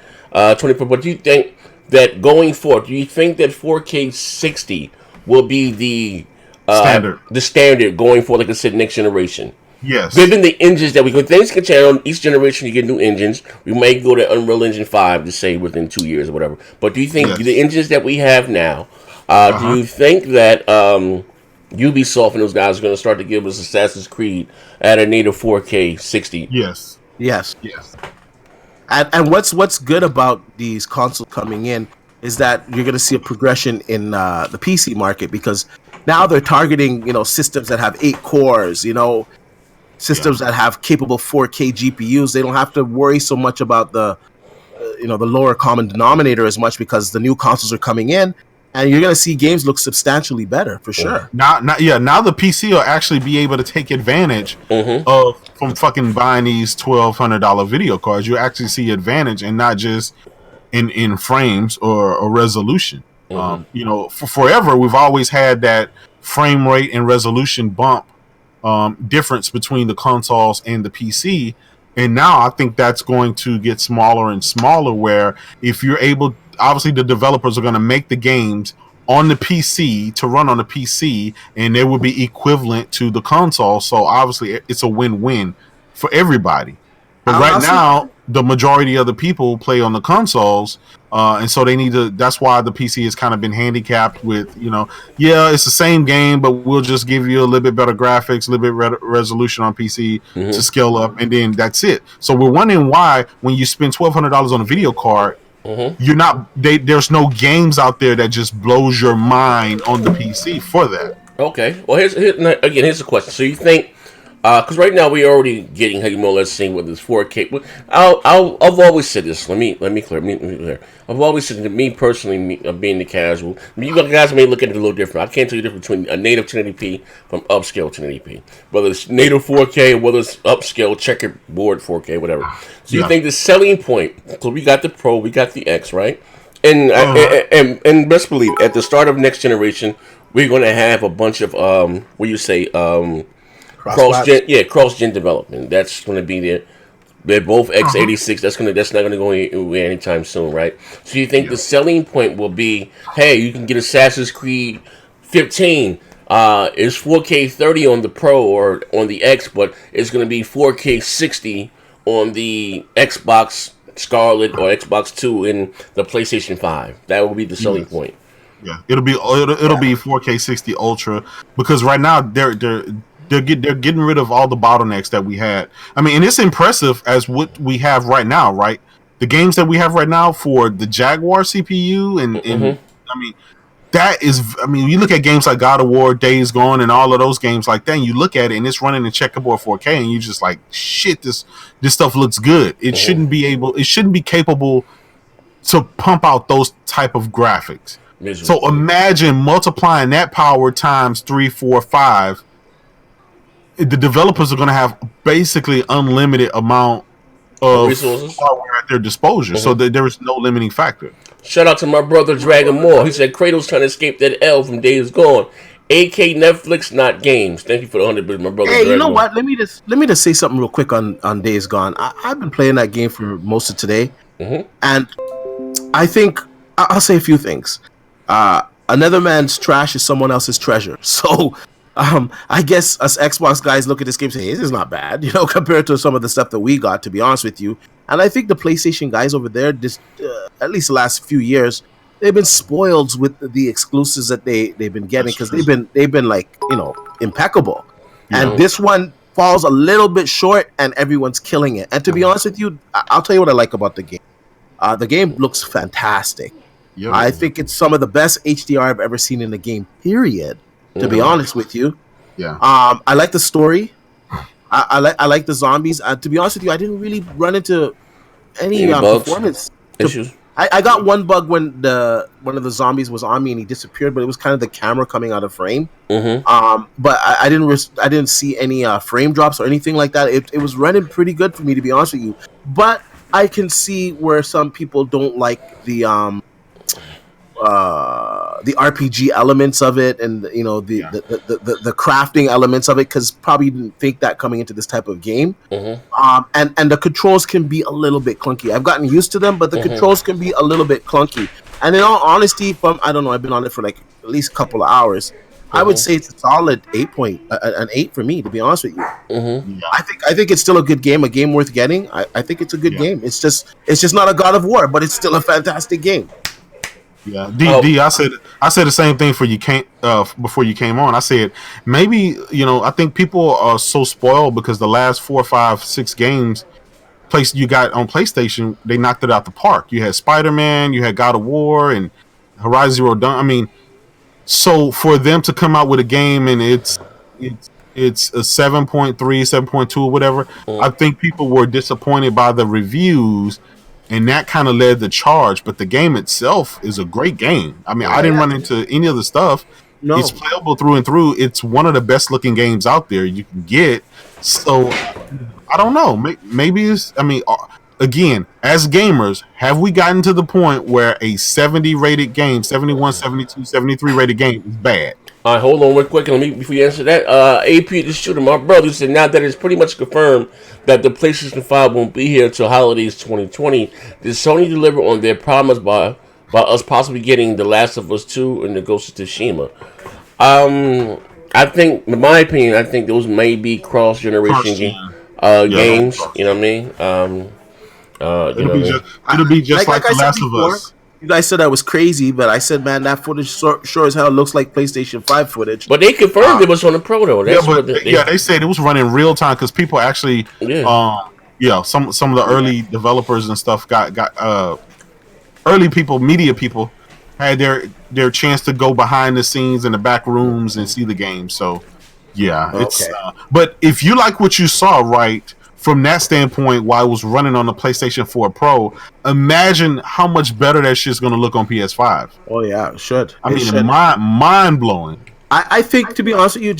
24. But do you think that going forward, do you think that 4K 60 will be the standard going forward, like I said, next generation? Yes. Given the engines that things can change on each generation, you get new engines. We might go to Unreal Engine 5 to say within 2 years or whatever. But do you think the engines that we have now, do you think that Ubisoft and those guys are going to start to give us Assassin's Creed at a native 4K 60? Yes. And what's good about these consoles coming in is that you're going to see a progression in the PC market, because now they're targeting systems that have 8 cores, systems that have capable 4K GPUs. They don't have to worry so much about the lower common denominator as much, because the new consoles are coming in, and you're going to see games look substantially better for sure. Now the PC will actually be able to take advantage of from fucking buying these $1,200 video cards. You actually see advantage, and not just in frames or resolution. For forever we've always had that frame rate and resolution bump difference between the consoles and the PC, and now I think that's going to get smaller and smaller, where if you're able, obviously the developers are going to make the games on the PC to run on the PC, and they will be equivalent to the console, so obviously it's a win-win for everybody. But right now the majority of the people play on the consoles, and so they need to. That's why the PC has kind of been handicapped with, it's the same game, but we'll just give you a little bit better graphics, a little bit resolution on PC to scale up, and then that's it. So we're wondering why, when you spend $1,200 on a video card, you're not. There's no games out there that just blows your mind on the PC for that. Okay. Well, here's the question. So you think? Because right now we're already getting how you more or less seeing whether it's 4K. I've always said this. Let me clear. I've always said that me personally, being the casual. You guys may look at it a little different. I can't tell you the difference between a native 1080p from upscale 1080p. Whether it's native 4K or whether it's upscale checkerboard 4K, whatever. So you think the selling point? Because we got the Pro, we got the X, right? And best believe at the start of next generation, we're going to have a bunch of cross-gen development. That's going to be there. They're both x86. That's not going to go anywhere anytime soon, right? So you think the selling point will be, hey, you can get Assassin's Creed 15. It's 4K 30 on the Pro or on the X, but it's going to be 4K 60 on the Xbox Scarlet or Xbox 2 in the PlayStation 5. That will be the selling point. Yeah, it'll be 4K 60 Ultra, because right now they're getting rid of all the bottlenecks that we had. I mean, and it's impressive as what we have right now, right? The games that we have right now for the Jaguar CPU, and I mean, you look at games like God of War, Days Gone, and all of those games like that, and you look at it and it's running in checkerboard 4K, and you just like, shit, this stuff looks good. It shouldn't be capable to pump out those type of graphics. So imagine multiplying that power times 3, 4, 5. The developers are going to have basically unlimited amount of resources at their disposal, so that there is no limiting factor. Shout out to my brother Dragon Moore. He said Kratos trying to escape that L from Days Gone. AK Netflix, not games. Thank you for the 100 bits, my brother. Hey, you know Dragon. what? Let me just say something real quick on Days Gone. I've been playing that game for most of today, and I think I'll say a few things. Another man's trash is someone else's treasure. So, I guess us Xbox guys look at this game and say, hey, this is not bad, compared to some of the stuff that we got, to be honest with you. And I think the PlayStation guys over there, this at least the last few years, they've been spoiled with the exclusives that they've been getting because they've been like impeccable. And this one falls a little bit short, and everyone's killing it. And to be honest with you, I'll tell you what I like about the game. The game looks fantastic. I think it's some of the best HDR I've ever seen in a game, period. To be honest with you. Yeah. I like the story. I like the zombies. To be honest with you, I didn't really run into any performance issues. I got one bug when one of the zombies was on me and he disappeared, but it was kind of the camera coming out of frame. But I didn't see any frame drops or anything like that. It was running pretty good for me, to be honest with you. But I can see where some people don't like the RPG elements of it, and the crafting elements of it, because probably didn't think that coming into this type of game. And the controls can be a little bit clunky. I've gotten used to them, but the controls can be a little bit clunky. And in all honesty, I don't know, I've been on it for like at least a couple of hours. I would say it's a solid an 8 for me, to be honest with you. I think it's still a good game, a game worth getting. I think it's a good game. It's just not a God of War, but it's still a fantastic game. Yeah, D. I said the same thing for you before you came on. I said maybe I think people are so spoiled because the last 4, 5, 6 games you got on PlayStation, they knocked it out the park. You had Spider-Man, you had God of War, and Horizon Zero Dawn. I mean, so for them to come out with a game and it's a 7.3, 7.2 or whatever, I think people were disappointed by the reviews. And that kind of led the charge, but the game itself is a great game. I mean, I didn't run into any of the stuff. No. It's playable through and through. It's one of the best looking games out there you can get. So, I don't know. Maybe it's, again, as gamers, have we gotten to the point where a 70 rated game, 71, 72, 73 rated game is bad? All right, hold on real quick. Before you answer that, AP the shooter, my brother said now that it's pretty much confirmed that the PlayStation 5 won't be here until holidays 2020. Did Sony deliver on their promise by us possibly getting The Last of Us 2 and the Ghost of Tsushima? I think, in my opinion, those may be cross-generation games. You know what I mean? It'll be just like The Last of Us. You guys said I was crazy, but I said, man, that footage sure as hell looks like PlayStation 5 footage. But they confirmed it was on the Pro, though. They said it was running real time because people actually, some of the early developers and stuff got early people, media people, had their chance to go behind the scenes in the back rooms and see the game. So, it's. But if you like what you saw, right? From that standpoint, while it was running on the PlayStation 4 Pro, imagine how much better that shit's going to look on PS5. Oh, yeah, it should. Mind-blowing. I think, to be honest with you,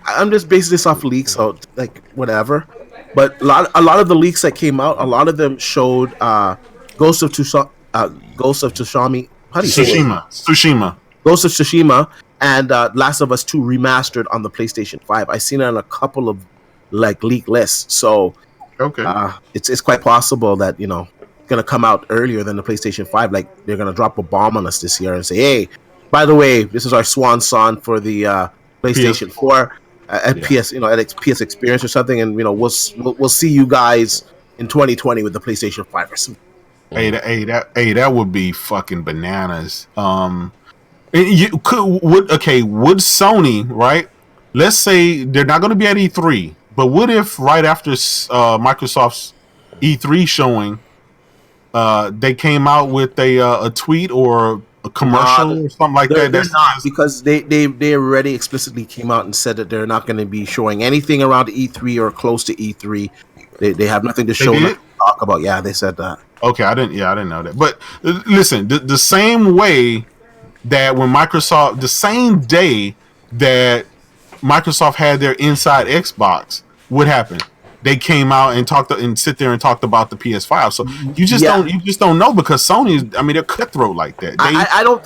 I'm just basing this off leaks, so, like, whatever. But a lot of the leaks that came out, a lot of them showed Ghost of Tsushima. How do you say it? Tsushima. Ghost of Tsushima and Last of Us 2 remastered on the PlayStation 5. I've seen it on a couple of, leak lists. So... Okay. It's quite possible that gonna come out earlier than the PlayStation 5. Like they're gonna drop a bomb on us this year and say, "Hey, by the way, this is our swan song for the PlayStation 4 at PS, at PS Experience or something." And we'll see you guys in 2020 with the PlayStation 5 or something. That would be fucking bananas. Would Sony, right? Let's say they're not gonna be at E3. But what if right after Microsoft's E3 showing, they came out with a tweet or a commercial or something like that? They're not, because they already explicitly came out and said that they're not going to be showing anything around E3 or close to E3. They have nothing to show, nothing to talk about. Yeah, they said that. Okay, I didn't know that. But listen, the same way that when Microsoft, the same day that Microsoft had their Inside Xbox, what happened? They came out and talked about the PS5. So you just don't know, because Sony is, they're cutthroat like that. I don't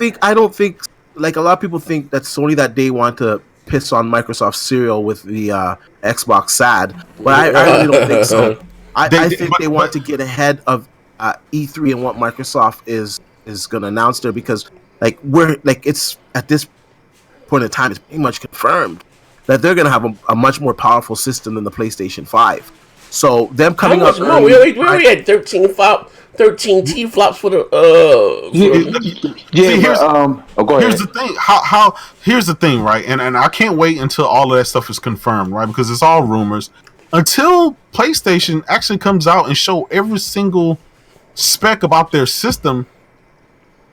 think like a lot of people think that Sony that day want to piss on Microsoft's cereal with the Xbox SAD, but I really don't think so. I think they want to get ahead of E3 and what Microsoft is going to announce there, because like it's at this point in time, it's pretty much confirmed that they're going to have a much more powerful system than the PlayStation 5. So them coming up, we already had 13 T flops for the go ahead. Here's the thing. Here's the thing, right? And I can't wait until all of that stuff is confirmed, right? Because it's all rumors. Until PlayStation actually comes out and show every single spec about their system.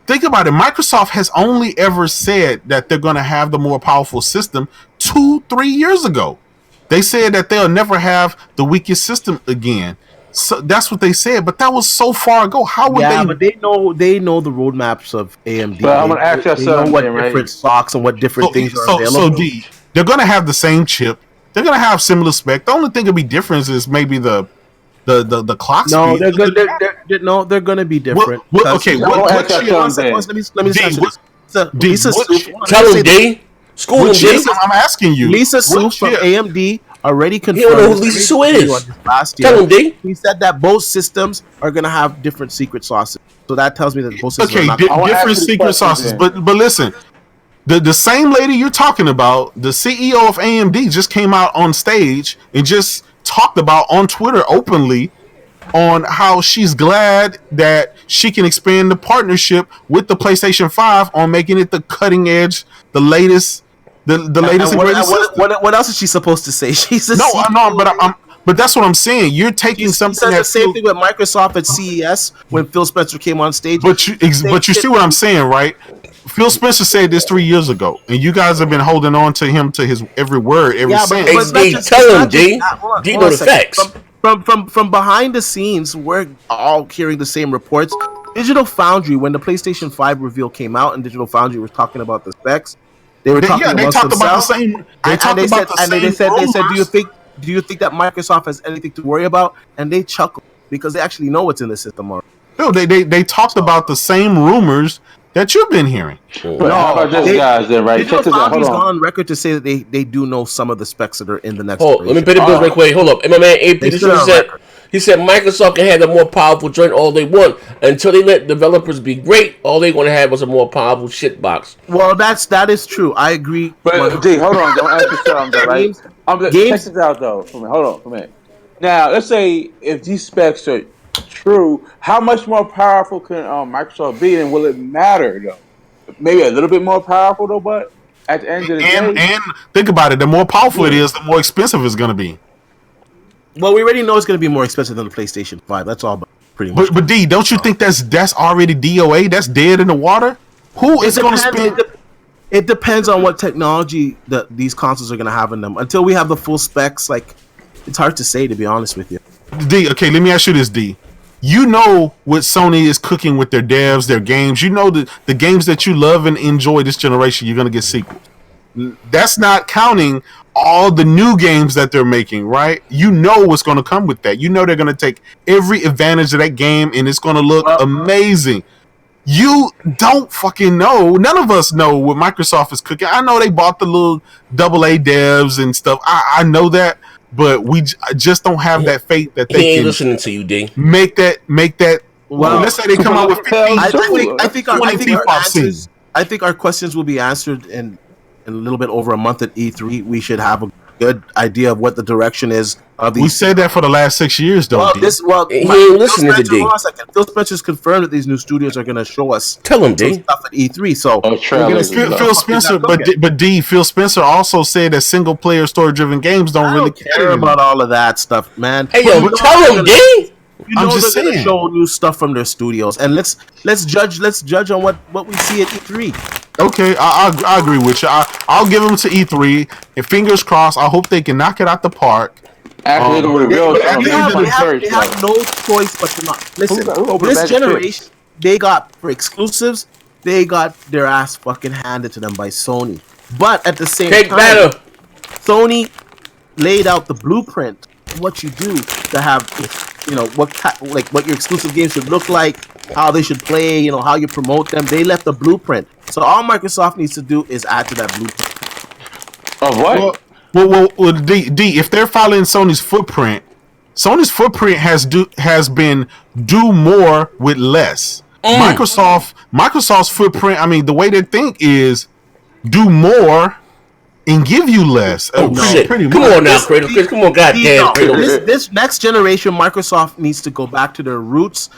Think about it. Microsoft has only ever said that they're going to have the more powerful system 2-3 years ago. They said that they'll never have the weakest system again. So that's what they said, but that was so far ago. How would they? Yeah, but they know the roadmaps of AMD. But I'm gonna ask you something, what right? different stocks and what different things are available. So D, they're gonna have the same chip. They're gonna have similar spec. The only thing that'll be different is maybe the clock speed. No, they're good. No, they're gonna be different. Okay, what chip? Let me Lisa Soup. Tell him, D. School him, D. I'm asking you. Lisa Soup from AMD already confirmed. He don't know who Lisa Su is. Last year. Tell him, D. He said that both systems are gonna have different secret sauces. So that tells me that both systems are not different secret sauces. But listen, the same lady you're talking about, the CEO of AMD, just came out on stage and just talked about on Twitter openly on how she's glad that she can expand the partnership with the PlayStation 5 on making it the cutting edge, the latest, the latest and greatest. What else is she supposed to say? She's a but that's what I'm saying. You're taking something. Said the same thing with Microsoft at CES when Phil Spencer came on stage. But you see what I'm saying, right? Phil Spencer said this 3 years ago, and you guys have been holding on to him to his every word, every sentence. Tell him, D. D know the facts. From behind the scenes, we're all hearing the same reports. Digital Foundry, when the PlayStation 5 reveal came out, and Digital Foundry was talking about the specs, they talked about the same. They said, do you think that Microsoft has anything to worry about? And they chuckled because they actually know what's in the system already. No, they talked about the same rumors that you've been hearing. But how about this, guys? Then, right? Digital Foundry's gone on record to say that they do know some of the specs that are in the next. Let me pay the bills real quick. Hold up. And my man AP, this is what he said Microsoft can have a more powerful joint all they want. Until they let developers be great, all they want to have is a more powerful shit box. Well, that is true. I agree. But D, hold on. Don't ask yourself that, right? Check this out though. Hold on for a minute. Now, let's say if these specs are true, how much more powerful can Microsoft be, and will it matter though? Maybe a little bit more powerful though, but at the end of the day, and think about it, the more powerful it is, the more expensive it's going to be. Well, we already know it's going to be more expensive than the PlayStation 5. That's all, pretty much. But D, don't you think that's already DOA? That's dead in the water. Who is going to spend? It depends on what technology that these consoles are going to have in them. Until we have the full specs, like it's hard to say, to be honest with you. D, okay, let me ask you this, D. You know what Sony is cooking with their devs, their games. You know the games that you love and enjoy this generation, you're going to get sequels. That's not counting all the new games that they're making, right? You know what's going to come with that. You know they're going to take every advantage of that game, and it's going to look amazing. You don't fucking know. None of us know what Microsoft is cooking. I know they bought the little AA devs and stuff. I know that. But we just don't have that faith that they ain't can listening to you, D. Make that. Well, let's say they come out with 15. I think our questions will be answered in a little bit over a month at E3. We should have a good idea of what the direction is of these. We said that for the last 6 years, though. He ain't listening to D. Phil Spencer's confirmed that these new studios are going to show us. Tell him, D. Stuff at E3. So Phil Spencer, but D. Phil Spencer also said that single player story driven games don't really care about all of that stuff, man. Hey, yo, tell him, D. I'm just saying. They're going to show new stuff from their studios, and let's judge on what we see at E3. Okay, I agree with you. I'll give them to E3, and fingers crossed. I hope they can knock it out the park. They have no choice but to not listen. This generation, they got for exclusives. They got their ass fucking handed to them by Sony. But at the same time, Sony laid out the blueprint of what you do to have what your exclusive games should look like, how they should play, how you promote them. They left the blueprint. So all Microsoft needs to do is add to that blueprint. Of what? Well, D, if they're following Sony's footprint has been do more with less. Microsoft's footprint, I mean, the way they think is do more and give you less. Pretty come on now, Kratos. Come on, goddamn, Kratos. This next generation, Microsoft needs to go back to their roots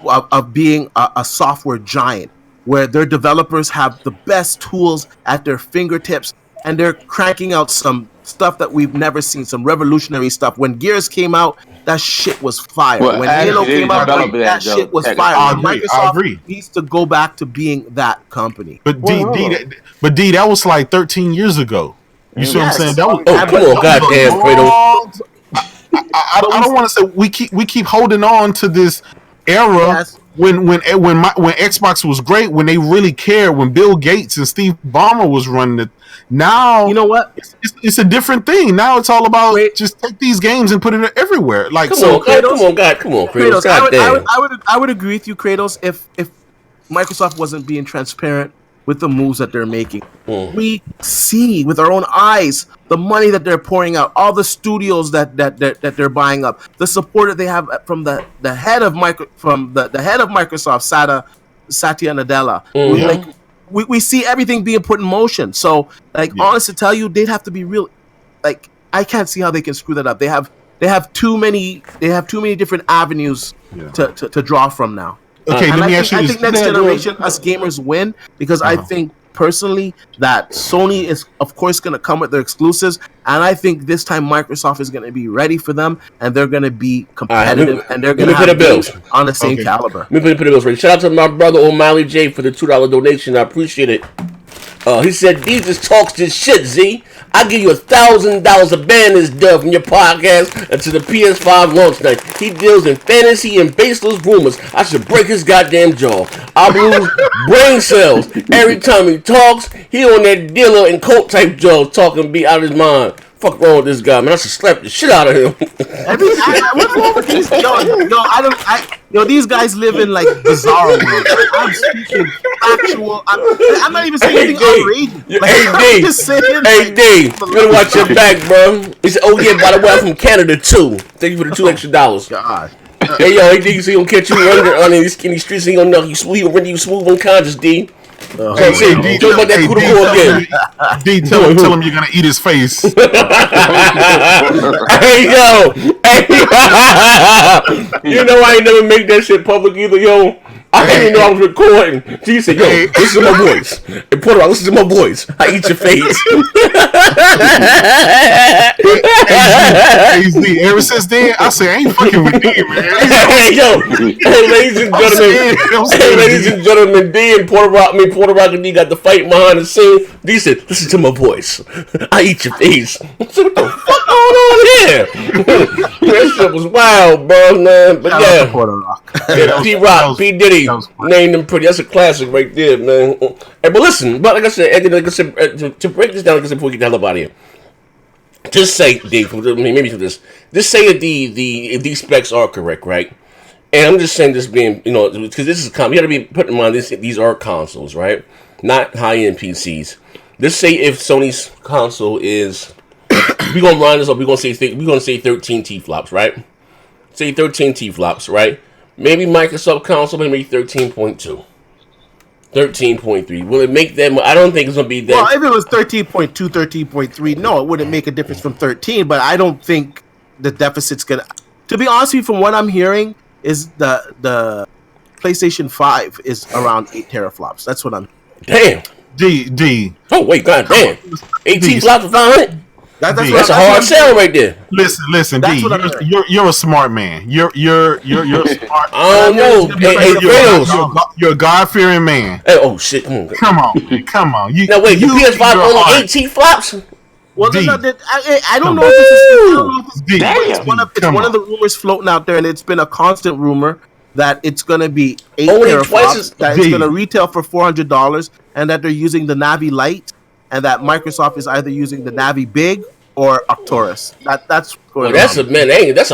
of being a software giant, where their developers have the best tools at their fingertips, and they're cranking out some stuff that we've never seen, some revolutionary stuff. When Gears came out, that shit was fire. Well, when Halo came out, that shit was fire. I agree. Needs to go back to being that company. But D, that was like 13 years ago. You see what I'm saying? That was, come on, goddamn, Kratos. I don't want to say we keep holding on to this era when Xbox was great, when they really cared, when Bill Gates and Steve Ballmer was running it. Now you know what? It's a different thing. Now it's all about just take these games and put it everywhere. Like come on, Kratos. I would agree with you, Kratos, if Microsoft wasn't being transparent with the moves that they're making. We see with our own eyes the money that they're pouring out, all the studios that they're buying up, the support that they have from the head of Microsoft, Satya Nadella. We see everything being put in motion. So, honest to tell you, they'd have to be real. I can't see how they can screw that up. They have too many different avenues to draw from now. Okay, let me ask you I this. think next generation, us gamers win, because I think personally that Sony is, of course, going to come with their exclusives, and I think this time Microsoft is going to be ready for them, and they're going to be competitive, and they're going to have games on the same caliber. Let me put the bills right. Shout out to my brother O'Malley J for the $2 donation. I appreciate it. He said, "D just talks this shit, Z. I give you $1,000 to ban this dub from your podcast until the PS5 launch night. He deals in fantasy and baseless rumors. I should break his goddamn jaw. I lose brain cells every time he talks. He on that dealer and cult type jaws talking me out of his mind. Fuck wrong with this guy, man? I should slap the shit out of him." What's wrong with these? These guys live in bizarre world. I'm speaking factual. I'm not even saying anything outrageous. Hey D, you better watch your back, bro. He said, "Oh yeah, by the way, I'm from Canada too. Thank you for the $2 extra." God. Hey yo, he thinks he gonna catch you on these skinny streets. He gonna know he render you smooth unconscious, D. D, tell him you're gonna eat his face. Hey yo, you know I ain't never make that shit public either, yo. I didn't even know I was recording. She said, "Yo, listen to my voice. In Puerto Rico, listen to my voice. I eat your face." Hey, Z, ever since then, I say I ain't fucking with D, man. Hey, yo, ladies and gentlemen, D and Puerto Rico D got the fight behind the scene. D said, "Listen to my voice. I eat your face." What the fuck going on here? That shit was wild, bro, man. But yeah, P-Rock, P. Diddy, named him pretty. That's a classic right there, man. Hey, but listen, like I said, to break this down, before we get the hell up out of here, just say, D, maybe for this, just say that if these specs are correct, right? And I'm just saying this being, because this is you got to be putting in mind these are consoles, right? Not high-end PCs. Just say if Sony's console is, we're gonna run this up. We're gonna say 13 T-flops, right? Say 13 T-flops, right? Maybe Microsoft console, maybe 13.2. 13.3. Will it make them? I don't think it's going to be that. Well, if it was 13.2, 13.3, no, it wouldn't make a difference from 13, but I don't think the deficit's going to be honest with you, from what I'm hearing, is the PlayStation 5 is around 8 teraflops. That's what I'm. Damn. D. Oh, wait, goddamn. 18 flops for 500? That's a hard sell right there. Listen, D. You're a smart man. You're smart. I don't know. Hey, you're a God-fearing man. Hey, oh shit! Come on. Now wait, the PS5 only 18 flops. Well, I don't know if this is. It's one of the rumors floating out there, and it's been a constant rumor that it's going to be 8 teraflops. That it's going to retail for $400, and that they're using the Navi Lite, and that Microsoft is either using the Navi Big or Arcturus. That's well, that's a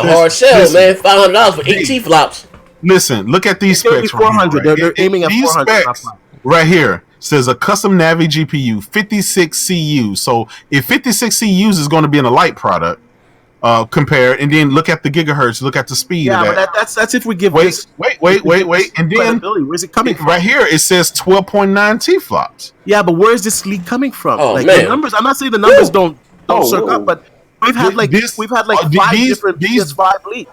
hard sell, man. $500 for 8 T flops. Listen, look at these specs. 400. Right? They're aiming at these 400. Specs right here says a custom Navi GPU, 56 CU. So if 56 CUs is going to be in a light product, compare, and then look at the gigahertz, look at the speed. Yeah, of that. but that's if we give wait, and then where's it coming from? Right here it says 12.9 T flops. Yeah, but where is this leak coming from? Oh, like man. the numbers. I'm not saying the numbers don't circle up, but we've had like five different PS5 leaks.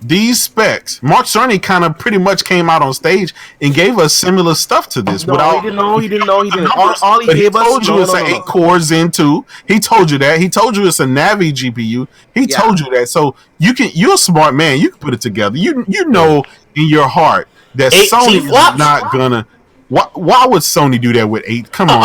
These specs. Mark Cerny kind of pretty much came out on stage and gave us similar stuff to this. No, he didn't know. He didn't. All he gave us. Told you it's an 8 core Zen 2. He told you that. He told you it's a Navi GPU. He told you that. So you're a smart man. You can put it together. You know in your heart that Sony is not gonna. Why would Sony do that with 8? Come on,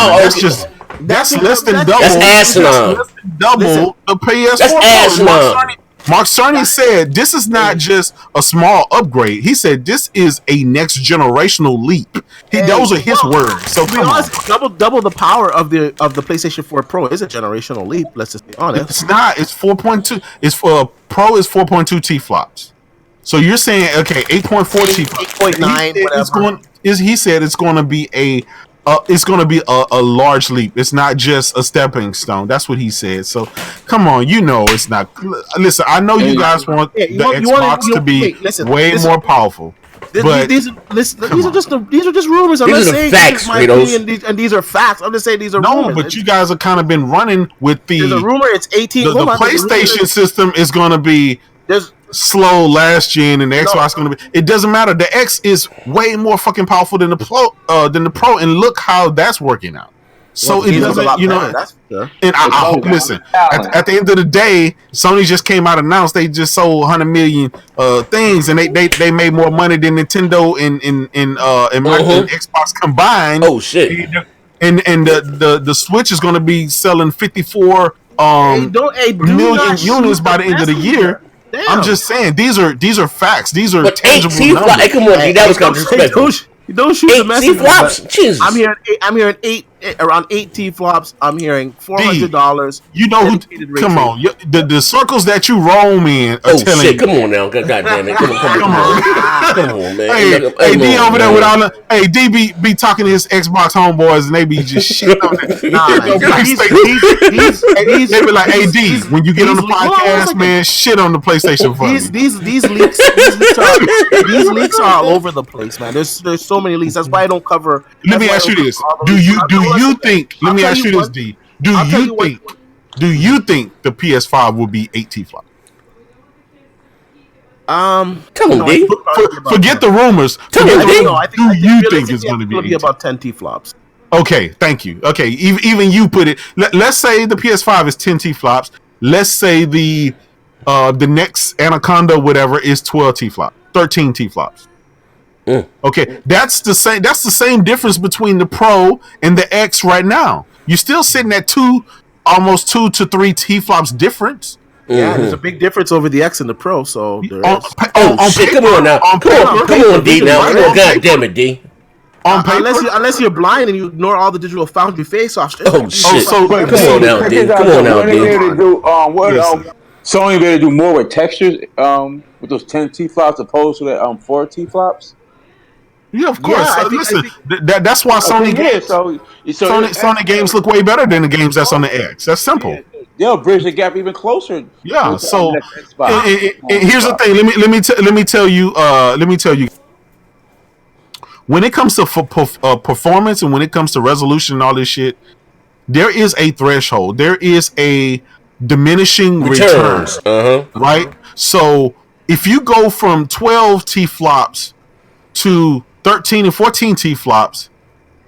that's less than double. That's asinine. Less than double the PS4. That's asinine. Mark Cerny said this is not just a small upgrade. He said this is a next generational leap. Those are his words. So come on. Double the power of the PlayStation 4 Pro is a generational leap. Let's just be honest. It's not. It's 4.2. It's for Pro is 4.2 T flops. So you're saying 8.4 T flops. 8.9. Whatever. He said it's going to be a large leap. It's not just a stepping stone. That's what he said. So, come on, it's not. Listen, I know you guys want the Xbox to be way more powerful. These are just rumors. I'm these not are saying facts, my opinion, and these are facts. I'm just saying these are rumors. No, but you guys have kind of been running with there's a rumor. It's 18. The PlayStation system is going to be slow last gen, and the Xbox is going to be. It doesn't matter. The X is way more fucking powerful than the Pro, and look how that's working out. So it doesn't, that's for sure. And I listen. At the end of the day, Sony just came out and announced they just sold 100 million things, and they made more money than Nintendo and Xbox combined. Oh shit! And the Switch is going to be selling 54 million units by the end of the year. Damn. I'm just saying these are facts. These are tangible numbers. Hey, come on, that was kind of disrespectful. Don't shoot the message. Flops. Jesus. I'm hearing around 8 T flops. I'm hearing $400. You know who? Come on, the circles that you roam in are telling shit, you. Come on now, God damn it, come on, man. Hey, D over there with all the. Hey, D be talking to his Xbox homeboys and they be just shit on it. They be like, hey D, when you get on the podcast, man, shit on the PlayStation 4. These leaks are all over the place, man. There's so many leaks. That's why I don't cover. Let me ask you this: Do you think? Let me ask you this, D. Do you think the PS5 will be 8 T flop? Come on, D. Forget the rumors. Do you think it's going to be about 10 T flops? Okay, thank you. Okay, even you put it. Let's say the PS5 is 10 T flops. Let's say the next Anaconda whatever is 12 T flop, 13 T flops. Okay, that's the same difference between the Pro and the X right now. You're still sitting at almost 2 to 3 T flops difference. Yeah, there's a big difference over the X and the Pro. So shit! Come on now, come on, D. Now, God damn it, D. On paper, unless you're blind and you ignore all the digital foundry face-offs. Oh shit! Come on now, D. Come on now, D. Sony better do more with textures with those 10 T flops opposed to the 4 T flops. Yeah, of course. That's why Sony games. Sony games look way better than the games that's on the X. That's simple. They'll bridge the gap even closer. Yeah. So here's the thing. Let me tell you. When it comes to performance and when it comes to resolution and all this shit, there is a threshold. There is a diminishing returns. Right. So if you go from 12 T flops to 13 and 14 T flops,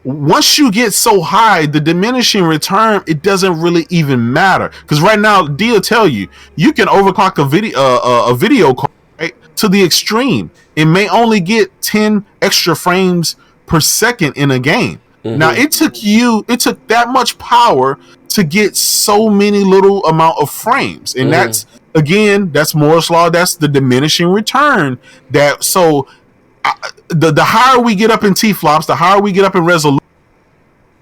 once you get so high, the diminishing return, it doesn't really even matter. Because right now, D will tell you, you can overclock a video card, right, to the extreme. It may only get 10 extra frames per second in a game. Now, it took that much power to get so many little amount of frames. And that's Moore's Law. That's the diminishing return. The higher we get up in T flops, the higher we get up in resolution,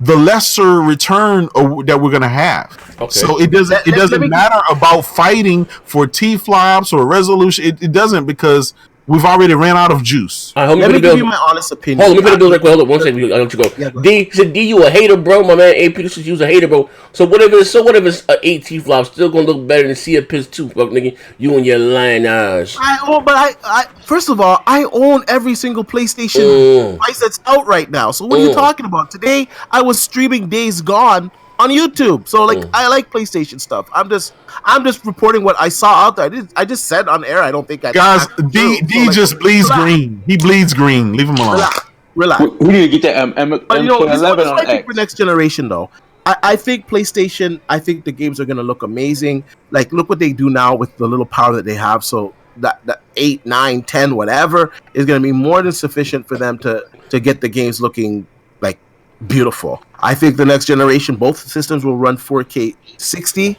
the lesser return that we're gonna have. Okay. So it doesn't matter about fighting for T flops or resolution. It doesn't, because we've already ran out of juice. Let me give you my honest opinion. Hold on, let me put a bill right quick. Hold on, one second. I'll let you go. Yeah, go D said, D, you a hater, bro. My man AP says you was a hater, bro. So whatever it's an 8T flop, still gonna look better than see a piss 2, fuck nigga. You and your lying eyes. I first of all, I own every single PlayStation device that's out right now. So what are you talking about? Today I was streaming Days Gone on YouTube. So like I like PlayStation stuff. I'm just reporting what I saw out there. I just said on air. I don't think I guys. D just bleeds green. He bleeds green. Leave him alone. Relax. We need to get that But you know, this is what M11 on I think X. for next generation though. I think PlayStation. I think the games are gonna look amazing. Like look what they do now with the little power that they have. So that 8, 9, 10, whatever is gonna be more than sufficient for them to get the games looking like beautiful. I think the next generation, both systems will run 4K 60.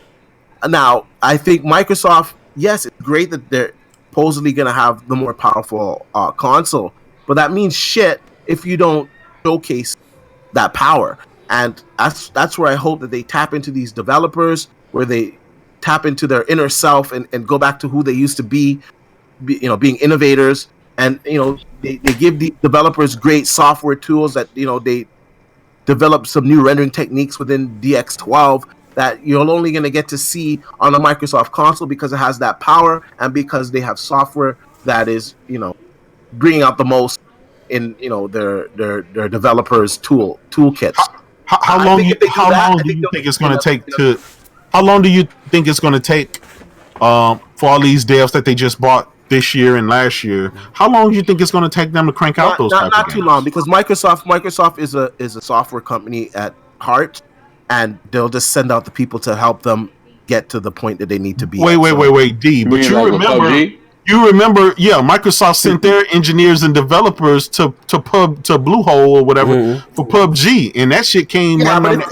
Now, I think Microsoft, yes, it's great that they're supposedly going to have the more powerful console, but that means shit if you don't showcase that power. And that's where I hope that they tap into these developers, where they tap into their inner self and go back to who they used to be, being innovators. And, they give the developers great software tools that, they develop some new rendering techniques within DX12 that you're only going to get to see on a Microsoft console because it has that power and because they have software that is, bringing out the most in, their developers toolkits. How long do you think it's going to take for all these devs that they just bought this year and last year? How long do you think it's going to take them to crank out those? Not too long, because Microsoft is a software company at heart, and they'll just send out the people to help them get to the point that they need to be. Wait, D. But you remember, yeah, Microsoft sent their engineers and developers to Bluehole or whatever for PUBG, and that shit came at 11.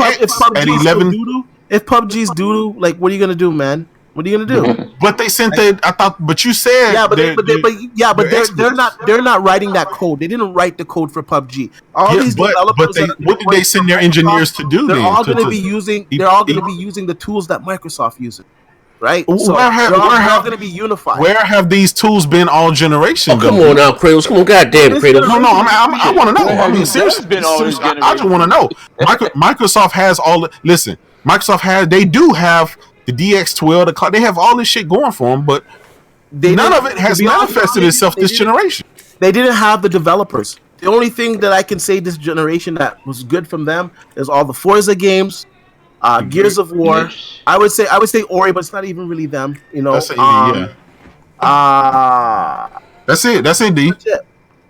If PUBG's doo-doo, like, what are you gonna do, man? What are you gonna do? But they sent that. I thought. But you said. They're not writing that code. They didn't write the code for PUBG. What did they send their engineers to do? They're all going to be using the tools that Microsoft uses, right? So where all going to be unified. Where have these tools been all generation? Oh, come on now, Kratos. Come on, goddamn, Kratos. No. I want to know. I mean, seriously, I just want to know. Microsoft has all. Listen, They do have the DX12. They have all this shit going for them, but none of it has manifested itself this generation. They didn't have the developers. The only thing that I can say this generation that was good from them is all the Forza games, Gears of War. I would say Ori, but it's not even really them. That's it. That's it, D. That's it.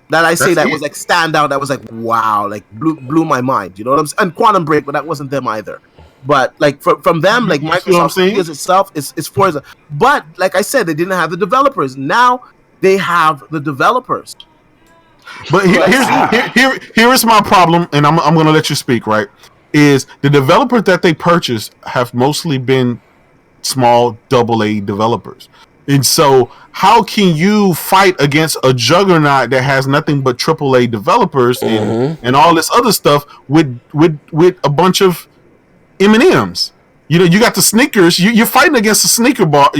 That I say that was like standout. That was like wow, like blew my mind. You know what I'm saying? And Quantum Break, but that wasn't them either. But like from them, like Microsoft Studios itself is Forza. But like I said, they didn't have the developers. Now they have the developers. But here is my problem, and I'm going to let you speak. Right, is the developers that they purchased have mostly been small AA developers, and so how can you fight against a juggernaut that has nothing but AAA developers and all this other stuff with a bunch of M&Ms? You got the Snickers. You're fighting against a Snicker bar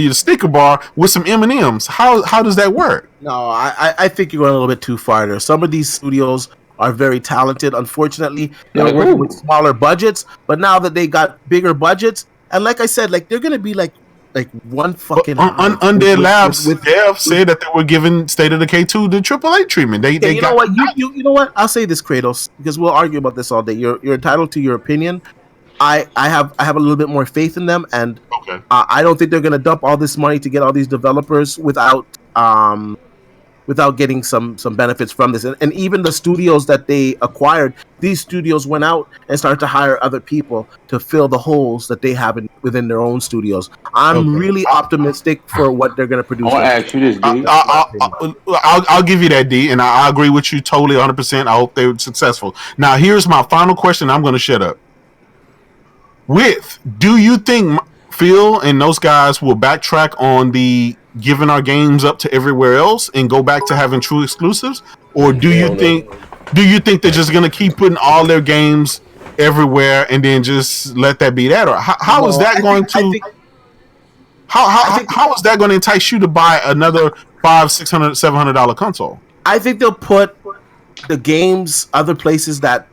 with some M&Ms. How does that work? No, I think you're going a little bit too far there. Some of these studios are very talented. Unfortunately, they're working with smaller budgets. But now that they got bigger budgets, and like I said, like they're going to be like one fucking Undead Labs dev said that they were giving State of Decay 2 the AAA treatment. You know what? I'll say this, Kratos, because we'll argue about this all day. You're entitled to your opinion. I have a little bit more faith in them, and I don't think they're going to dump all this money to get all these developers without getting some benefits from this. And even the studios that they acquired, these studios went out and started to hire other people to fill the holes that they have within their own studios. I'm really optimistic for what they're going to produce. I want to ask you this, D. I'll give you that, D, and I agree with you totally 100%. I hope they were successful. Now, here's my final question. I'm going to shut up. Do you think Phil and those guys will backtrack on the giving our games up to everywhere else and go back to having true exclusives, or do you think they're just gonna keep putting all their games everywhere and then just let that be that? Or how is that going to? How is that going to entice you to buy another $500, $600, $700 console? I think they'll put the games other places that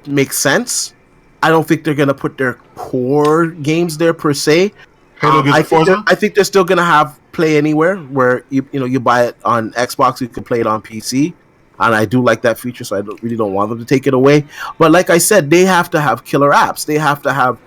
make sense. I don't think they're going to put their core games there per se. I think they're still going to have Play Anywhere, where you buy it on Xbox, you can play it on PC, and I do like that feature, so I really don't want them to take it away. But like I said, they have to have killer apps. They have to have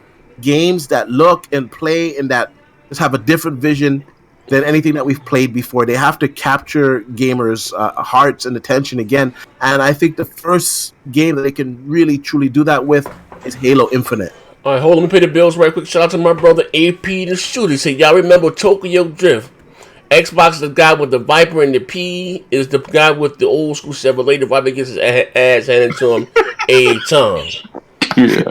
games that look and play and that just have a different vision than anything that we've played before. They have to capture gamers' hearts and attention again. And I think the first game that they can really truly do that with is Halo Infinite. All right, hold on. Let me pay the bills right quick. Shout out to my brother AP the Shooter. He said, y'all remember Tokyo Drift? Xbox is the guy with the Viper, and the P is the guy with the old school Chevrolet. The Viper gets his ass handed to him a ton. Yeah.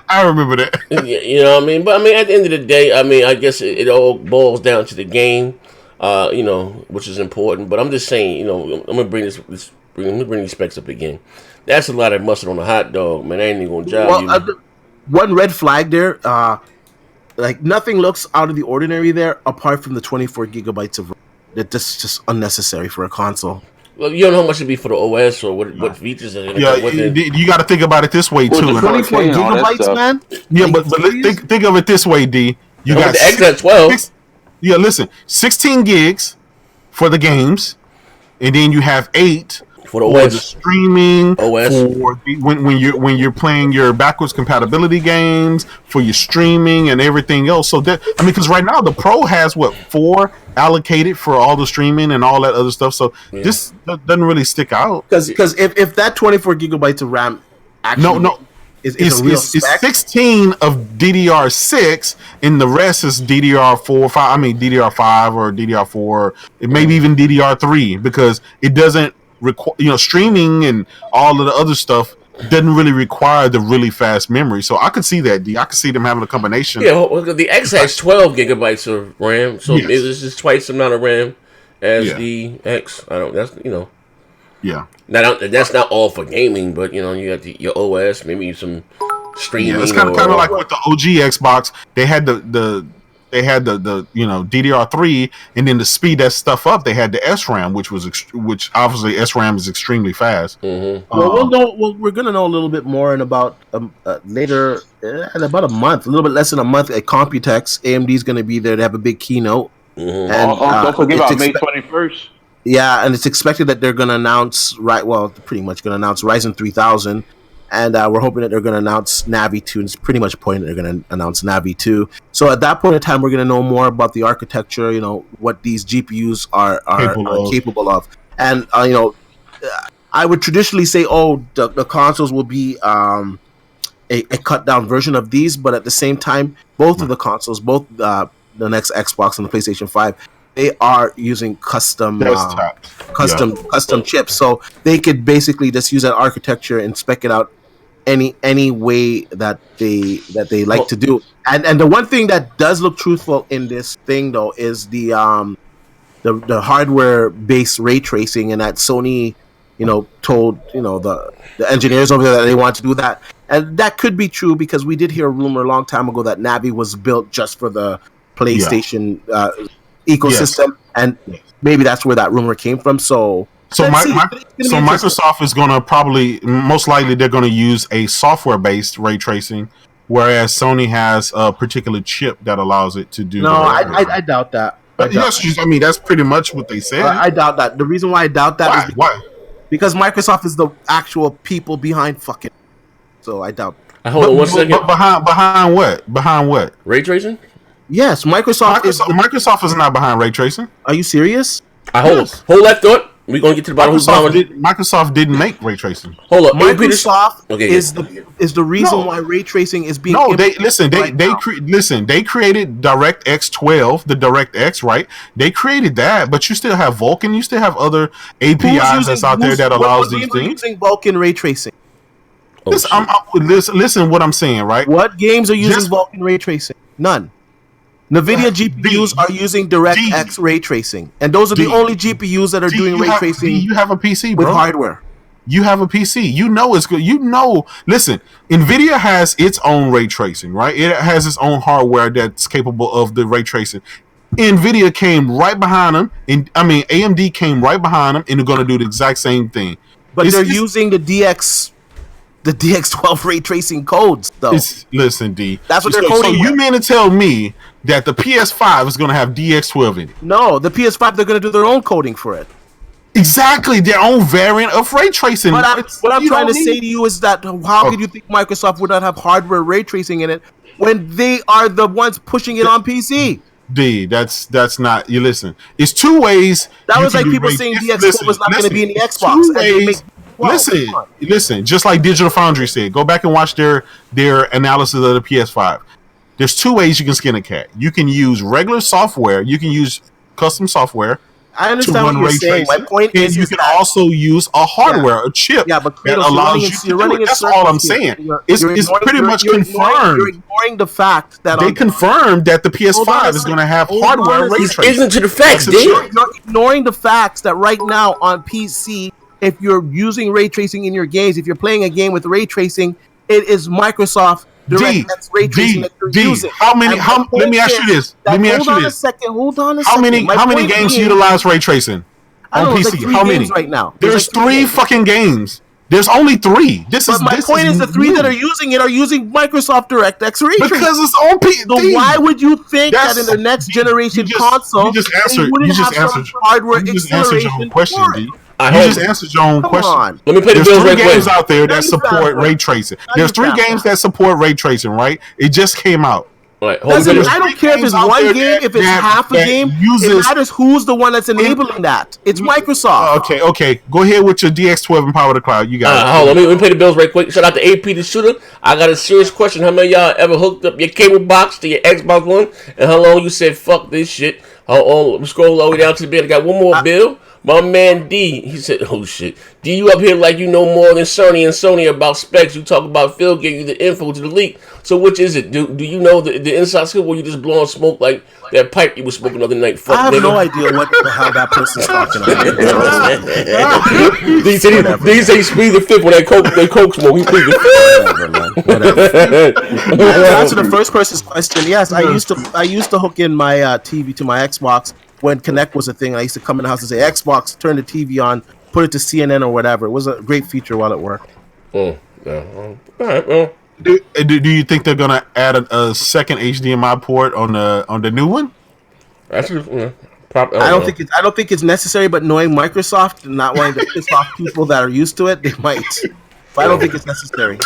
I remember that. You know what I mean? But I mean, at the end of the day, I mean, I guess it all boils down to the game, which is important. But I'm just saying, I'm gonna bring these specs up again. That's a lot of mustard on a hot dog, man. I ain't even gonna job you. One red flag there, like nothing looks out of the ordinary there, apart from the 24 gigabytes of RAM. That's just unnecessary for a console. Well, you don't know how much it'd be for the OS or what features are in it. Yeah, you got to think about it this way too. 24 gigabytes, man. Yeah, but think of it this way, D. You got the X 12. Yeah, listen, 16 gigs for the games, and then you have 8 for the OS, the streaming, OS. For when you're playing your backwards compatibility games, for your streaming and everything else. So that because right now the Pro has 4 allocated for all the streaming and all that other stuff. So this doesn't really stick out. Because if that 24 gigabytes of RAM actually is a real spec, it's 16 of DDR6 and the rest is DDR4, DDR5 or DDR4, maybe even DDR3, because it doesn't require, streaming and all of the other stuff doesn't really require the really fast memory. So I could see that, D. I could see them having a combination. Yeah, the X has 12 gigabytes of RAM, so it's just twice the amount of RAM as the X. Yeah. Now that's not all for gaming, but you got your OS, maybe some streaming. Yeah, it's kind of like with the OG Xbox. They had the DDR3, and then to speed that stuff up, they had the SRAM, which obviously SRAM is extremely fast. Mm-hmm. We're gonna know a little bit more in about later, in about a month, a little bit less than a month. At Computex, AMD's gonna be there to have a big keynote. Mm-hmm. And don't forget about May 21st. Yeah, and it's expected that they're gonna announce pretty much gonna announce Ryzen 3000. And we're hoping that they're going to announce Navi 2. And it's pretty much pointing they're going to announce Navi 2. So at that point in time, we're going to know more about the architecture, what these GPUs are capable of. And, I would traditionally say, the consoles will be a cut-down version of these. But at the same time, both of the consoles, both the next Xbox and the PlayStation 5, they are using custom chips. So they could basically just use that architecture and spec it out any way that they like to do. And the one thing that does look truthful in this thing though is the hardware based ray tracing, and that Sony told the engineers over there that they want to do that. And that could be true, because we did hear a rumor a long time ago that Navi was built just for the PlayStation ecosystem, and maybe that's where that rumor came from. So Microsoft is going to most likely they're going to use a software-based ray tracing, whereas Sony has a particular chip that allows it to do. No, I doubt that. That's pretty much what they said. I doubt that. The reason why I doubt that is because Microsoft is the actual people behind fucking. So I doubt. Hold on one second. But behind what? Behind what? Ray tracing? Yes, Microsoft is not behind ray tracing. Are you serious? Hold that thought. We're gonna get to the bottom of Microsoft didn't make ray tracing. Hold up. Microsoft is the reason why ray tracing is being. No, they created DirectX 12, the DirectX, right? They created that, but you still have Vulkan. You still have other APIs that's out there that allows these things. Using Vulkan ray tracing. Listen, what I'm saying, right? What games are using Vulkan ray tracing? None. NVIDIA GPUs are using DirectX ray tracing, and those are the only GPUs that are doing ray tracing. You have a PC, with hardware. You have a PC. You know it's good. You know, listen, NVIDIA has its own ray tracing, right? It has its own hardware that's capable of the ray tracing. NVIDIA came right behind them, and I mean AMD came right behind them, and they're going to do the exact same thing. But they're using the DX12 ray tracing codes, though. Listen, D. That's what they're coding. So you mean to tell me that the PS5 is going to have DX12 in it? No, the PS5 they're going to do their own coding for it. Exactly, their own variant of ray tracing. What I'm trying to say to you is that how could you think Microsoft would not have hardware ray tracing in it when they are the ones pushing it on PC? D, that's not. You listen. It's two ways. That was like people saying DX12 was not going to be in the Xbox. Listen. Just like Digital Foundry said, go back and watch their analysis of the PS5. There's two ways you can skin a cat. You can use regular software. You can use custom software. I understand what you're saying. My point is, you can also use a hardware, a chip, but that allows you to do it. That's all I'm saying. It's pretty much confirmed. You're ignoring the fact that they confirmed that the PS5 is going to have hardware ray tracing. Isn't to the facts, dude. You're ignoring the facts that right now on PC, if you're using ray tracing in your games, if you're playing a game with ray tracing, it is Microsoft DirectX ray tracing that you're using. Let me ask you this. Hold on a second. How many games utilize ray tracing on PC? How many right now? There's 3 fucking games. There's only 3. My point is the 3 that are using it are using Microsoft DirectX ray tracing. Because it's on PC. So why would you think that in the next generation console you just answered hardware your own question, D? You just answered your own question. Let me play the There's 3 games out there that support ray tracing. There's 3 games that support ray tracing, right? It just came out. Right. I don't care if it's one game, if it's half a game. It matters who's the one that's enabling that. It's Microsoft. Okay. Go ahead with your DX12 and Power the Cloud. You got it. Hold on. Let me pay the bills right quick. Shout out to AP the Shooter. I got a serious question. How many of y'all ever hooked up your cable box to your Xbox One? And how long you said, fuck this shit? Scroll all the way down to the bill. I got one more bill. My man D, he said, oh shit. D, you up here like you know more than Sony and Sony about specs. You talk about Phil gave you the info to the leak. So which is it? Do you know the inside scoop where you just blowing smoke like that pipe you was smoking the other night? Fuck, I have no idea what the hell that person's talking about. D said he plead the fifth when they coke smoke. He plead the fifth. To answer the first person's question, yes, I used to hook in my TV to my Xbox when Connect was a thing. I used to come in the house and say, Xbox, turn the TV on, put it to CNN or whatever. It was a great feature while it worked. All right, well. Do you think they're gonna add a second HDMI port on the new one? That's I don't think it's necessary. But knowing Microsoft and not wanting to piss off people that are used to it, they might. But I don't think it's necessary.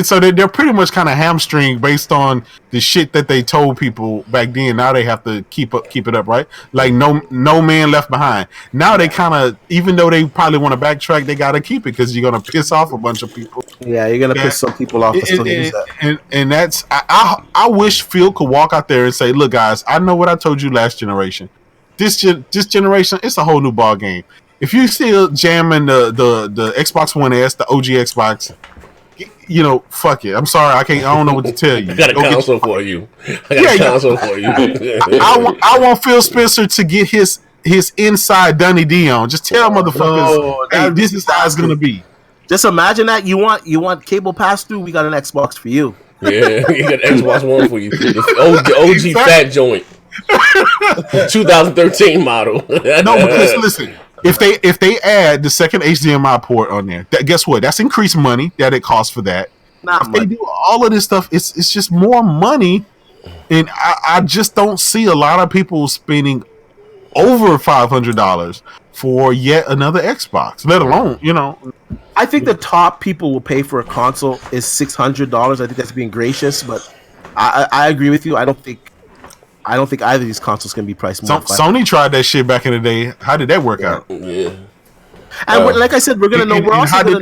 So they're pretty much kind of hamstringed based on the shit that they told people back then. Now they have to keep it up, right? Like no man left behind. Now they kind of, even though they probably want to backtrack, they got to keep it because you're gonna piss off a bunch of people. Yeah, you're gonna piss some people off. And that's I wish Phil could walk out there and say, "Look, guys, I know what I told you last generation. This generation, it's a whole new ball game. If you still jamming the Xbox One S, the OG Xbox, fuck it. I'm sorry, I don't know what to tell you. I got a console for you. I want Phil Spencer to get his inside Dunny D on. Just tell motherfuckers, hey, this is how it's gonna be. Just imagine that you want cable pass through. We got an Xbox for you. Yeah, we got an Xbox One for you. The OG fat joint, 2013 model. No, because listen. If they add the second HDMI port on there, guess what? That's increased money that it costs for that. They do all of this stuff, it's just more money, and I just don't see a lot of people spending over $500 for yet another Xbox. Let alone, I think the top people will pay for a console is $600. I think that's being gracious, but I agree with you. I don't think either of these consoles can be priced more. Sony tried that shit back in the day. How did that work out? Yeah. And like I said, we're gonna know. How did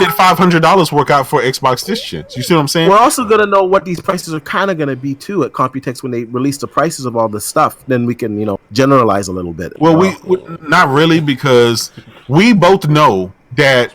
$500 work out for Xbox this year? You see what I'm saying? We're also gonna know what these prices are kind of gonna be too at Computex when they release the prices of all this stuff. Then we can generalize a little bit. Well, we not really, because we both know that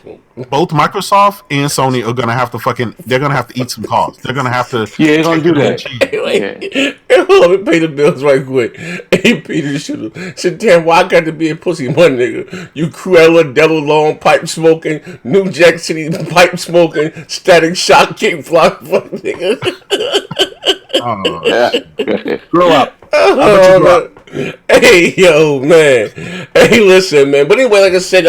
both Microsoft and Sony are gonna have to they're gonna have to eat some costs. They're gonna have to they're gonna do that. Hey, hold on, let me pay the bills right quick. Hey, Peter Shooter. Said, damn, why I got to be a pussy, my nigga? You Cruella, Dello Long, pipe smoking, New Jack City, pipe smoking, Static Shock, kick fuck, nigga. Grow up. Hey, yo, man. Hey, listen, man. But anyway, like I said,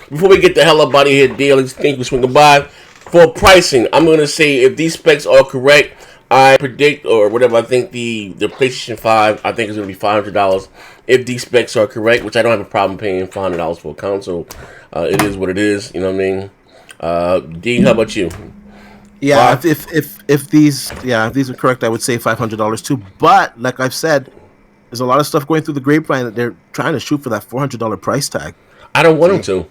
before we get the hell up out of here, deal, let's think we swing by. For pricing, I'm going to say if these specs are correct, I predict, or whatever, I think the PlayStation 5, I think is going to be $500. If these specs are correct, which I don't have a problem paying $500 for a console. It is what it is, you know what I mean? D, how about you? Yeah, if these are correct, I would say $500 too. But like I've said, there's a lot of stuff going through the grapevine that they're trying to shoot for that $400 price tag. I don't want them to.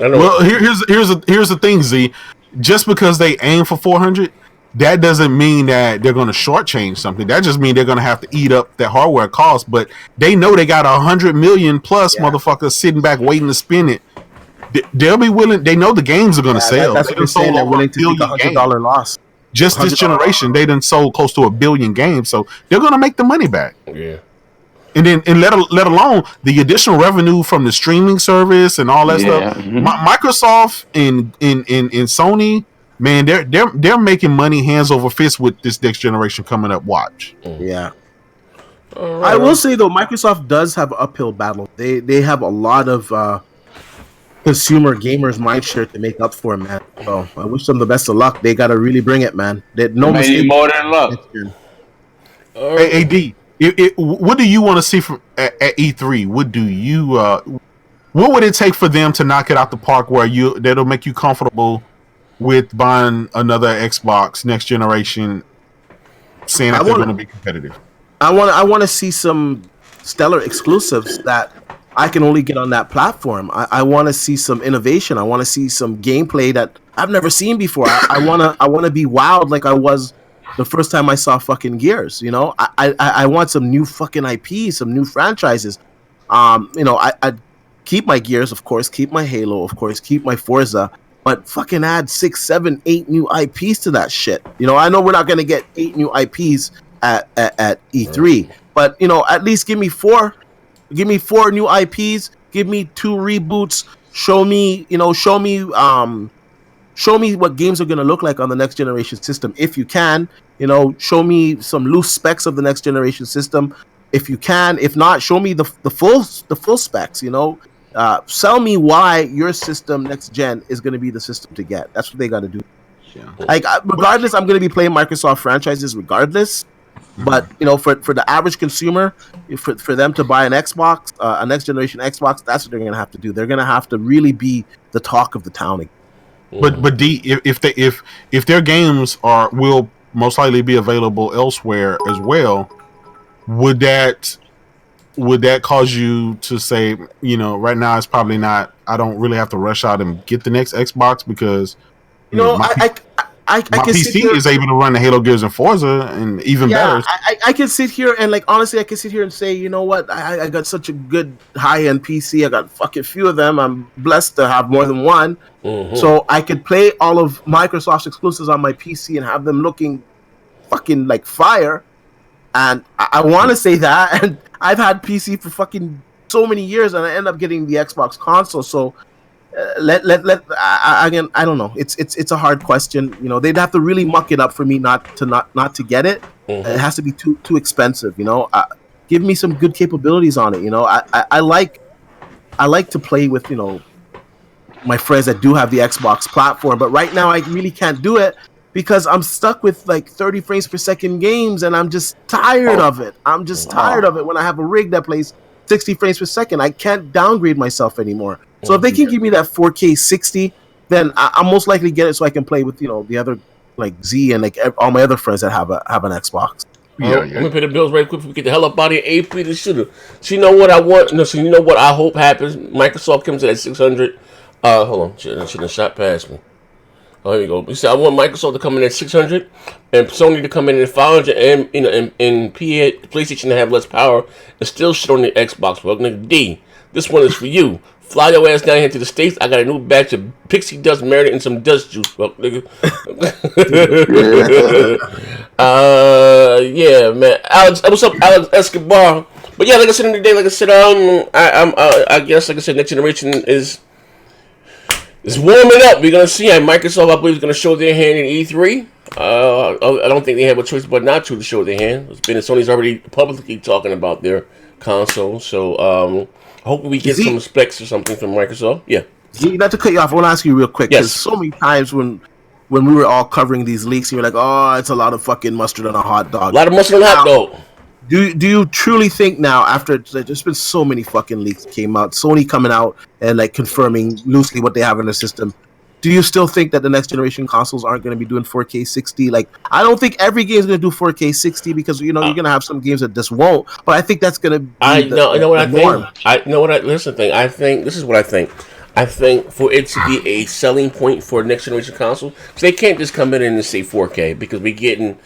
Well, here's the thing, Z. Just because they aim for 400, that doesn't mean that they're going to shortchange something. That just means they're going to have to eat up that hardware cost. But they know they got 100 million plus motherfuckers sitting back waiting to spend it. They'll be willing. They know the games are going to sell. That's what they're saying. They're willing to take a $100 loss. Just this generation, they done sold close to 1 billion games, so they're going to make the money back. Yeah. And let alone the additional revenue from the streaming service and all that stuff. Mm-hmm. Microsoft and Sony, man, they're making money hands over fist with this next generation coming up. Watch. Yeah. I will say though, Microsoft does have an uphill battle. They have a lot of consumer gamers mindshare to make up for it, man. So I wish them the best of luck. They got to really bring it, man. No mistake. More than luck. Hey, AD. What do you want to see from at E3? What do you? What would it take for them to knock it out the park where that'll make you comfortable with buying another Xbox next generation, saying that they're going to be competitive? I want to see some stellar exclusives that I can only get on that platform. I want to see some innovation. I want to see some gameplay that I've never seen before. I want to be wowed like I was the first time I saw fucking Gears. You know, I want some new fucking IPs, some new franchises. You know, I keep my Gears, of course, keep my Halo, of course, keep my Forza, but fucking add 6, 7, 8 new IPs to that shit. You know, I know we're not gonna get 8 new IPs at E3, but you know, at least give me 4. Give me 4 new IPs. Give me 2 reboots. Show me what games are going to look like on the next generation system. If you can, you know, show me some loose specs of the next generation system. If you can, if not, show me the full specs. You know, sell me why your system next gen is going to be the system to get. That's what they got to do. Yeah. Like regardless, I'm going to be playing Microsoft franchises regardless. But you know, for the average consumer, for them to buy an Xbox, a next generation Xbox, that's what they're gonna have to do. They're gonna have to really be the talk of the town again. But D, if their games will most likely be available elsewhere as well, would that cause you to say, you know, right now it's probably not. I don't really have to rush out and get the next Xbox because you know my PC is able to run the Halo, Gears, and Forza, and even better. I can sit here and, like, honestly, I can sit here and say, you know what? I got such a good high-end PC. I got fucking few of them. I'm blessed to have more than one. Mm-hmm. So I could play all of Microsoft's exclusives on my PC and have them looking fucking like fire. And I want to say that. And I've had PC for fucking so many years, and I end up getting the Xbox console. So again, I don't know. It's a hard question. You know, they'd have to really muck it up for me not to get it. Mm-hmm. It has to be too expensive. You know, give me some good capabilities on it. You know, I like to play with, you know, my friends that do have the Xbox platform, but right now I really can't do it because I'm stuck with like 30 frames per second games, and I'm just tired of it. I'm just tired of it when I have a rig that plays 60 frames per second. I can't downgrade myself anymore. So if they can give me that 4K 60, then I'll most likely get it so I can play with, you know, the other, like Z and like all my other friends that have an Xbox. Yeah. I'm gonna pay the bills right quick before we get the hell up out of here. AP the shooter. So you know what I want? No, so you know what I hope happens? Microsoft comes in at 600. Hold on, shouldn't have shot past me. Oh, here we go. You see, I want Microsoft to come in at 600 and Sony to come in at 500, and you know, and PlayStation to have less power and still shit on the Xbox. Well, nigga, D, this one is for you. Fly your ass down here to the States. I got a new batch of pixie dust marinated in some dust juice, fuck, nigga. Yeah, man. Alex, what's up, Alex Escobar? But yeah, like I said in the day, like I said, I guess, like I said, next generation is warming up. We're gonna see. And Microsoft, I believe, is gonna show their hand in E3. I don't think they have a choice but not to show their hand. It's been Sony's already publicly talking about their console, so hopefully we get some specs or something from Microsoft. Yeah. Not to cut you off, I want to ask you real quick, because so many times when we were all covering these leaks, you were like, "Oh, it's a lot of fucking mustard on a hot dog." A lot of mustard on a hot dog. Do you truly think now, after there's been so many fucking leaks came out, Sony coming out and like confirming loosely what they have in their system, do you still think that the next generation consoles aren't going to be doing 4K 60? Like, I don't think every game is going to do 4K 60 because you're going to have some games that just won't. But I think that's going to be I think this is what I think. I think for it to be a selling point for next generation console, because they can't just come in and say 4K, because we're getting,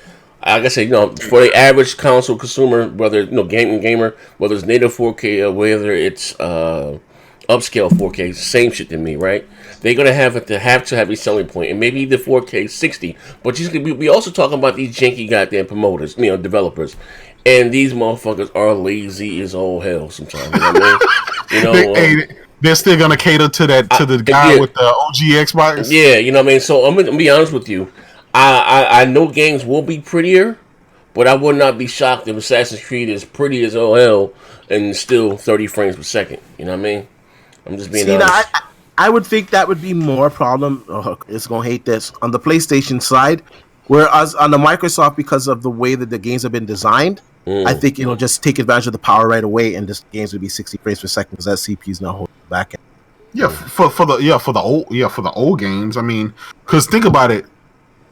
like I said, for the average console consumer, whether gamer, whether it's native 4K or whether it's upscale 4K, same shit to me, right? They're gonna have a selling point, and maybe the 4K 60. But we also talking about these janky goddamn promoters, developers, and these motherfuckers are lazy as all hell sometimes. You know what I mean? They're still gonna cater to the guy with the OG Xbox. Yeah, you know what I mean. So I'm gonna be honest with you. I know games will be prettier, but I would not be shocked if Assassin's Creed is pretty as all hell and still 30 frames per second. You know what I mean? I'm just being honest. I would think that would be more problem. Oh, it's gonna hate this on the PlayStation side, whereas on the Microsoft, because of the way that the games have been designed, I think just take advantage of the power right away, and just games would be 60 frames per second because that CPU is not holding back. Yeah, for the old games. I mean, because think about it,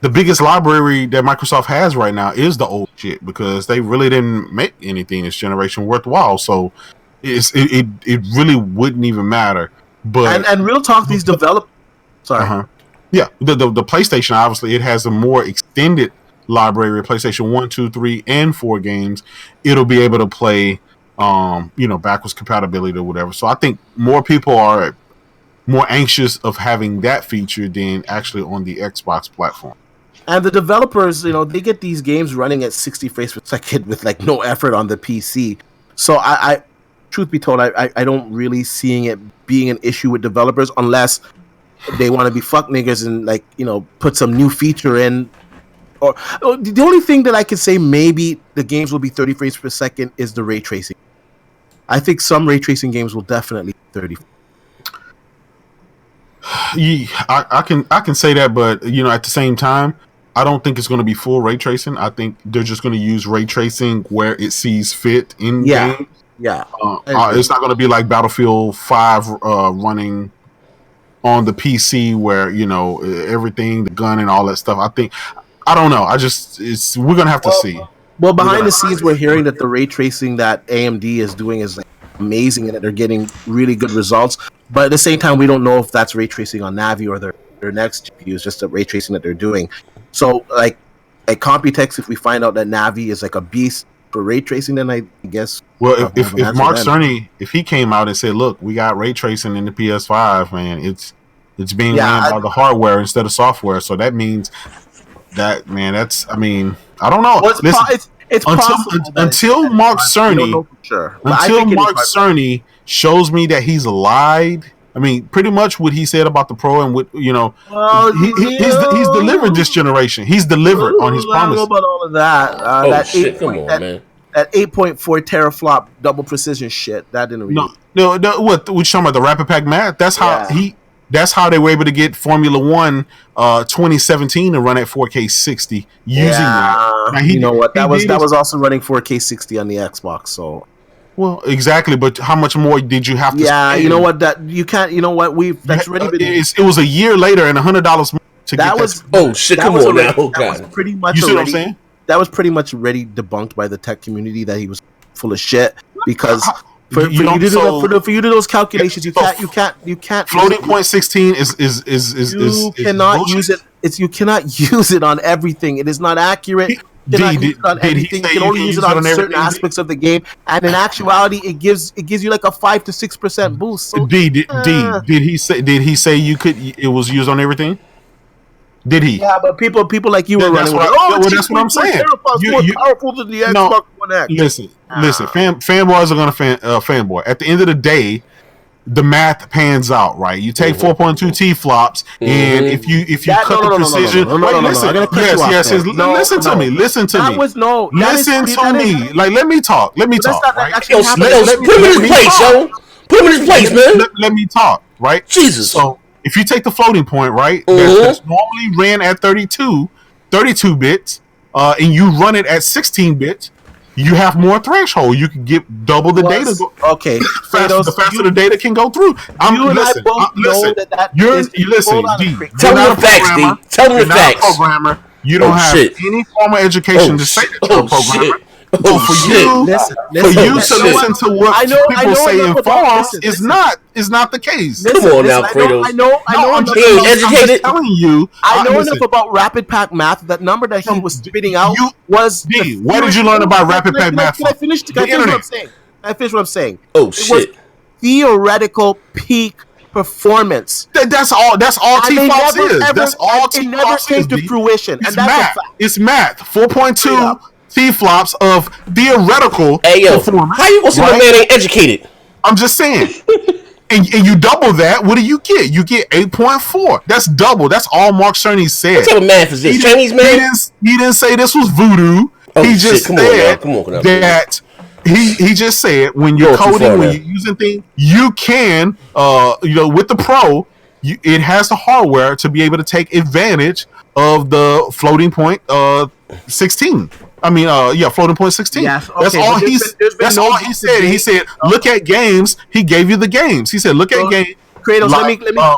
the biggest library that Microsoft has right now is the old shit, because they really didn't make anything this generation worthwhile. So it really wouldn't even matter. But and real talk, these developers. Sorry. Yeah, the PlayStation, obviously it has a more extended library of PlayStation 1, 2, 3, and 4 games. It'll be able to play backwards compatibility or whatever. So I think more people are more anxious of having that feature than actually on the Xbox platform. And the developers, they get these games running at 60 frames per second with like no effort on the PC. So I truth be told, I don't really seeing it being an issue with developers unless they want to be fuck niggas and put some new feature in. Or the only thing that I could say maybe the games will be 30 frames per second is the ray tracing. I think some ray tracing games will definitely be 30. Yeah, I can say that, but at the same time, I don't think it's going to be full ray tracing. I think they're just going to use ray tracing where it sees fit in game. Yeah, it's not going to be like Battlefield 5 running on the PC where everything, the gun and all that stuff. I don't know. We're going to have to see. Well, behind the scenes, we're hearing that the ray tracing that AMD is doing is amazing and that they're getting really good results. But at the same time, we don't know if that's ray tracing on Navi or their next GPU is just the ray tracing that they're doing. So, at Computex, if we find out that Navi is like a beast for ray tracing, then I guess. Well, if Mark Cerny, if he came out and said, "Look, we got ray tracing in the PS5, man, it's being ran by the hardware instead of software," so that means that, man, I don't know. Well, it's possible until Mark Cerny, Cerny shows me that he's lied. Pretty much what he said about the Pro and what he's delivered this generation. He's delivered on his promise. I don't know about all of that. Come on, man. That 8.4 teraflop double precision shit that didn't really. No. What we talking about, the Rapid Pack Math? That's how That's how they were able to get Formula 1 2017 to run at 4K 60 using that. Now, you know what? That was also running 4K 60 on the Xbox. So, well, exactly. But how much more did you have to? Yeah, spend? You know what? That you can't. You know what? That's already been. It was a year later and $100 more to get that. Oh shit! Come on now. Oh god. That was pretty much. You see what I'm saying? That was pretty much already debunked by the tech community that he was full of shit because. For you to do those calculations, you can't. Floating point 16 is cannot use it. You cannot use it on everything. It is not accurate. cannot use it on everything. You can only use it on certain aspects of the game. And in actuality, it gives you like a 5 to 6% boost. So, did he say it was used on everything? Did he? Yeah, but people like you were running with that's what I'm saying. More powerful than the Xbox One X. Listen, fanboys are gonna fanboy. At the end of the day, the math pans out, right? You take 4.2 T flops, and if you cut the precision, listen to me. Listen to me. Like, let me talk. Let me talk. Right? Put him in his place, yo. Put him in his place, man. Let me talk, right? Jesus. So if you take the floating point, right, that's normally ran at 32 bits, and you run it at 16 bits, you have more threshold. You can get double the data. Okay, the faster the data can go through. Listen. Tell me the facts, D. Tell me the facts. Programmer. You don't have any formal education to say that you're a programmer. So for you to listen to what people say in forums is not the case. Come on now, Kratos. I know. I'm just educated. telling you. I know enough about rapid pack math. That number that he was spitting out was. What did you learn about rapid pack math? Can I finish what I'm saying? I finish what I'm saying. Oh shit! It was theoretical peak performance. That's all T-Flops is. That's all T-Flops is. It never came to fruition. It's math. It's math. 4.2 T-flops of theoretical performance. How you gonna say the man ain't educated? I'm just saying. and you double that, what do you get? You get 8.4. That's double. That's all Mark Cerny said. What type of math is this? Chinese man? He didn't say this was voodoo. He just said that he just said when you're coding, when you're using things, you can with the Pro, it has the hardware to be able to take advantage of the floating point 16. Floating point 16. Yes, okay, that's all he said. He said, look at games. He gave you the games. He said, look at games. Kratos,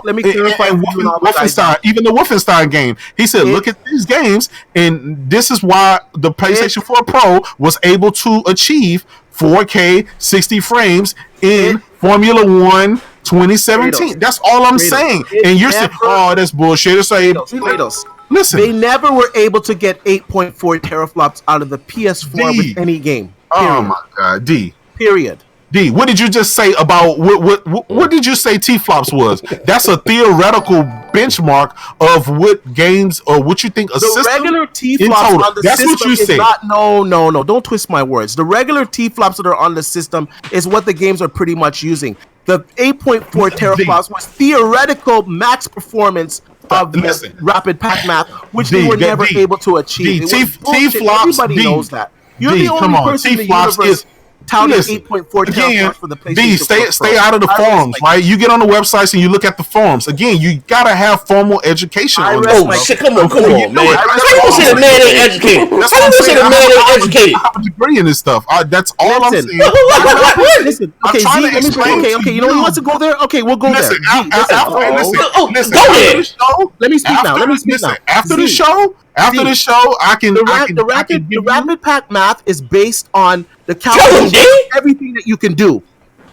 let me clarify. Wolfenstein, even the Wolfenstein game. He said, look at these games, and this is why the PlayStation 4 Pro was able to achieve 4K 60 frames in Formula 1 2017. That's all I'm saying. And you're saying, oh, that's bullshit. It's like, listen, they never were able to get 8.4 teraflops out of the PS4 with any game. Period. Oh my god, D. Period. D, what did you just say about what did you say T-flops was? That's a theoretical benchmark of what games or what you think a system. The regular T-flops on the system is not. No. Don't twist my words. The regular T-flops that are on the system is what the games are pretty much using. The 8.4 teraflops was theoretical max performance of rapid pack math, which they were never able to achieve. T-flops. Everybody knows that. You're the only person in the universe touting 8.4 teraflops for the PlayStation. Stay out of the forums, right? You get on the websites and you look at the forums. Again, you gotta have formal education. Come on, man. How you say the man ain't educated? How you say the man ain't educated? I have a degree in this stuff. That's all I'm saying. Listen, okay, okay. You know he wants to go there. Okay, we'll go there. Listen. Go there. Let me speak now. After the show, I can. The rapid pack math is based on the calculation of everything that you can do.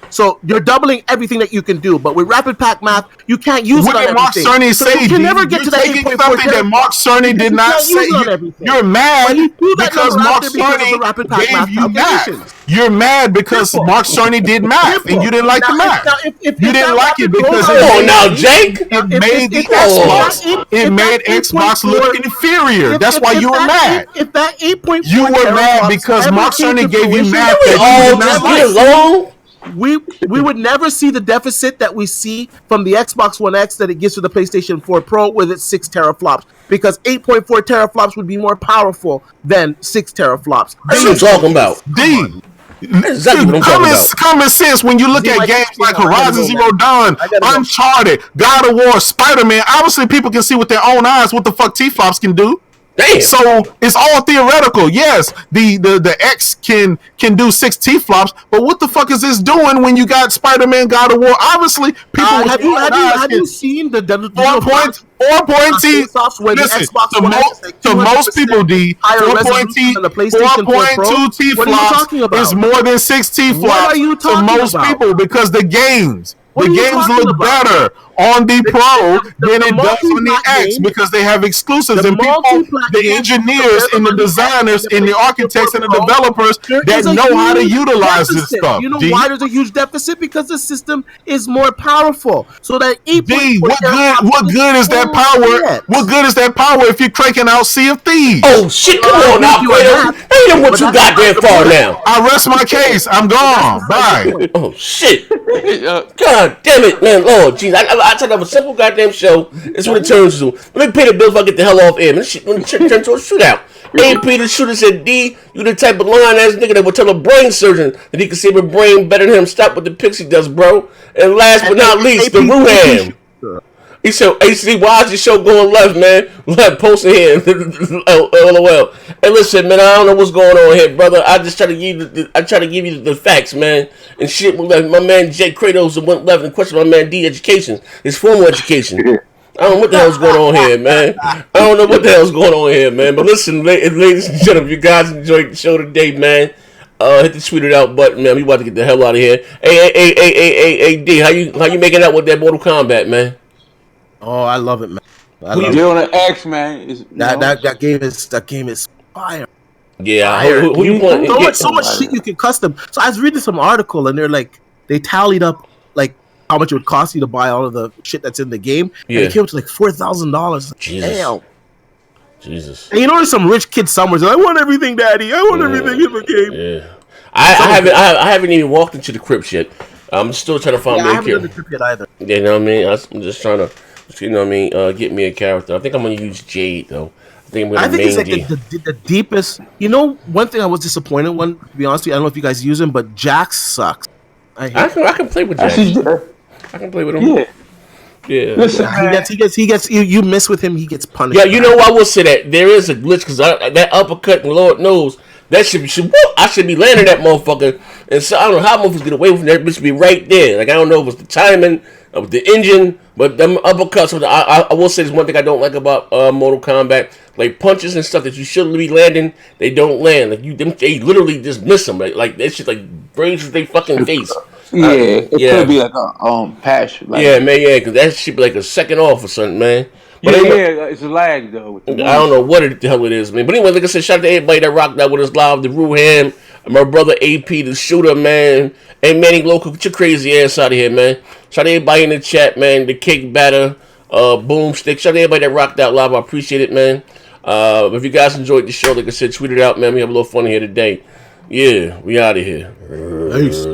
So you're doubling everything that you can do, but with rapid pack math, you can't use it on everything. Mark Cerny so you can never get to that 8.4 that Mark Cerny did not say. You're mad because Mark Cerny gave you math. You're mad because Mark Cerny did math and you didn't like the math. You didn't like it because it made the Xbox. It made Xbox look inferior. That's why you were mad. If that 8.4, you were mad because Mark Cerny gave you math. We would never see the deficit that we see from the Xbox One X that it gives to the PlayStation 4 Pro with its 6 teraflops, because 8.4 teraflops would be more powerful than 6 teraflops. That's what I'm talking about. D. Exactly what I'm talking about. Common sense when you look at games like Horizon Zero Dawn, Uncharted, God of War, Spider-Man. Obviously, people can see with their own eyes what the fuck T-flops can do. Damn. So it's all theoretical. Yes, the X can do 6 T-flops, but what the fuck is this doing when you got Spider-Man, God of War? Obviously, people have you seen the 4.0 Listen, to most people, D, 4.2 T-flops is more than 6 T-flops to most people because the games The games look better on the Pro than it does on the X because they have exclusives and people, the engineers and the designers and the architects and the developers that know how to utilize this stuff. You know why there's a huge deficit? Because the system is more powerful. So that what good is that power? What good is that power if you're cranking out Sea of Thieves? Oh shit! Come on now, Kratos. Ain't them what you goddamn far now. I rest my case. I'm gone. Bye. Oh shit! God damn it, man! Lord, jeez, I tell you, a simple goddamn show. It's what it turns to. Let me pay the bills if I get the hell off air. Man, this shit turn to a shootout. AP the shooter said, D, you the type of lying ass nigga that would tell a brain surgeon that he can see my brain better than him. Stop what the pixie does, bro. And last but not least, the Ruham. He said, AC, why is your show going left, man? Left posting here. LOL. Hey, listen, man, I don't know what's going on here, brother. I just try to give you the facts, man. And shit went left. My man Jay Kratos went left and questioned my man D education, his formal education. I don't know what the hell's going on here, man. I don't know what the hell's going on here, man. But listen, ladies and gentlemen, you guys enjoyed the show today, man. Hit the tweet it out button, man. We about to get the hell out of here. Hey, D, how you making out with that Mortal Kombat, man? Oh, I love it, man. Who you on the X, man? That game is fire. Yeah, who you want? So much shit you can custom. So I was reading some article, and they tallied up like how much it would cost you to buy all of the shit that's in the game. Yeah, and it came up to like $4,000. Damn. Jesus. And you know, there's some rich kid somewhere. I want everything, Daddy. I want everything in the game. Yeah. I haven't even walked into the crypt yet. I'm still trying to find me a character. I haven't done the crypt yet either. You know what I mean? I'm just trying to. You know what I mean? Get me a character. I think I'm gonna use Jade though. I think it's like the deepest. You know, one thing I was disappointed. To be honest with you, I don't know if you guys use him, but Jax sucks. I can play with Jax. I can play with him. Yeah. Listen, he gets. You mess with him, he gets punished. Yeah, you know, I will say that there is a glitch because that uppercut, and Lord knows that I should be landing that motherfucker, and so I don't know how motherfuckers get away from that. Bitch should be right there. Like I don't know if it's the timing of the engine. But them uppercuts, I will say, there's one thing I don't like about Mortal Kombat. Like punches and stuff that you shouldn't be landing, they don't land. Like they literally just miss them. Like that shit, like brains with their fucking face. Yeah, it could be like a patch. Like, yeah, man, because that shit be like a second off or something, man. But it's a lag though. I don't know what the hell it is, man. But anyway, like I said, shout out to everybody that rocked out with us live. The Ruham, my brother AP, the shooter, man. Hey, Manny Local, get your crazy ass out of here, man. Shout out to everybody in the chat, man. The Cake Batter, Boomstick. Shout out to everybody that rocked out live. I appreciate it, man. If you guys enjoyed the show, like I said, tweet it out, man. We have a little fun here today. Yeah, we out of here. Peace.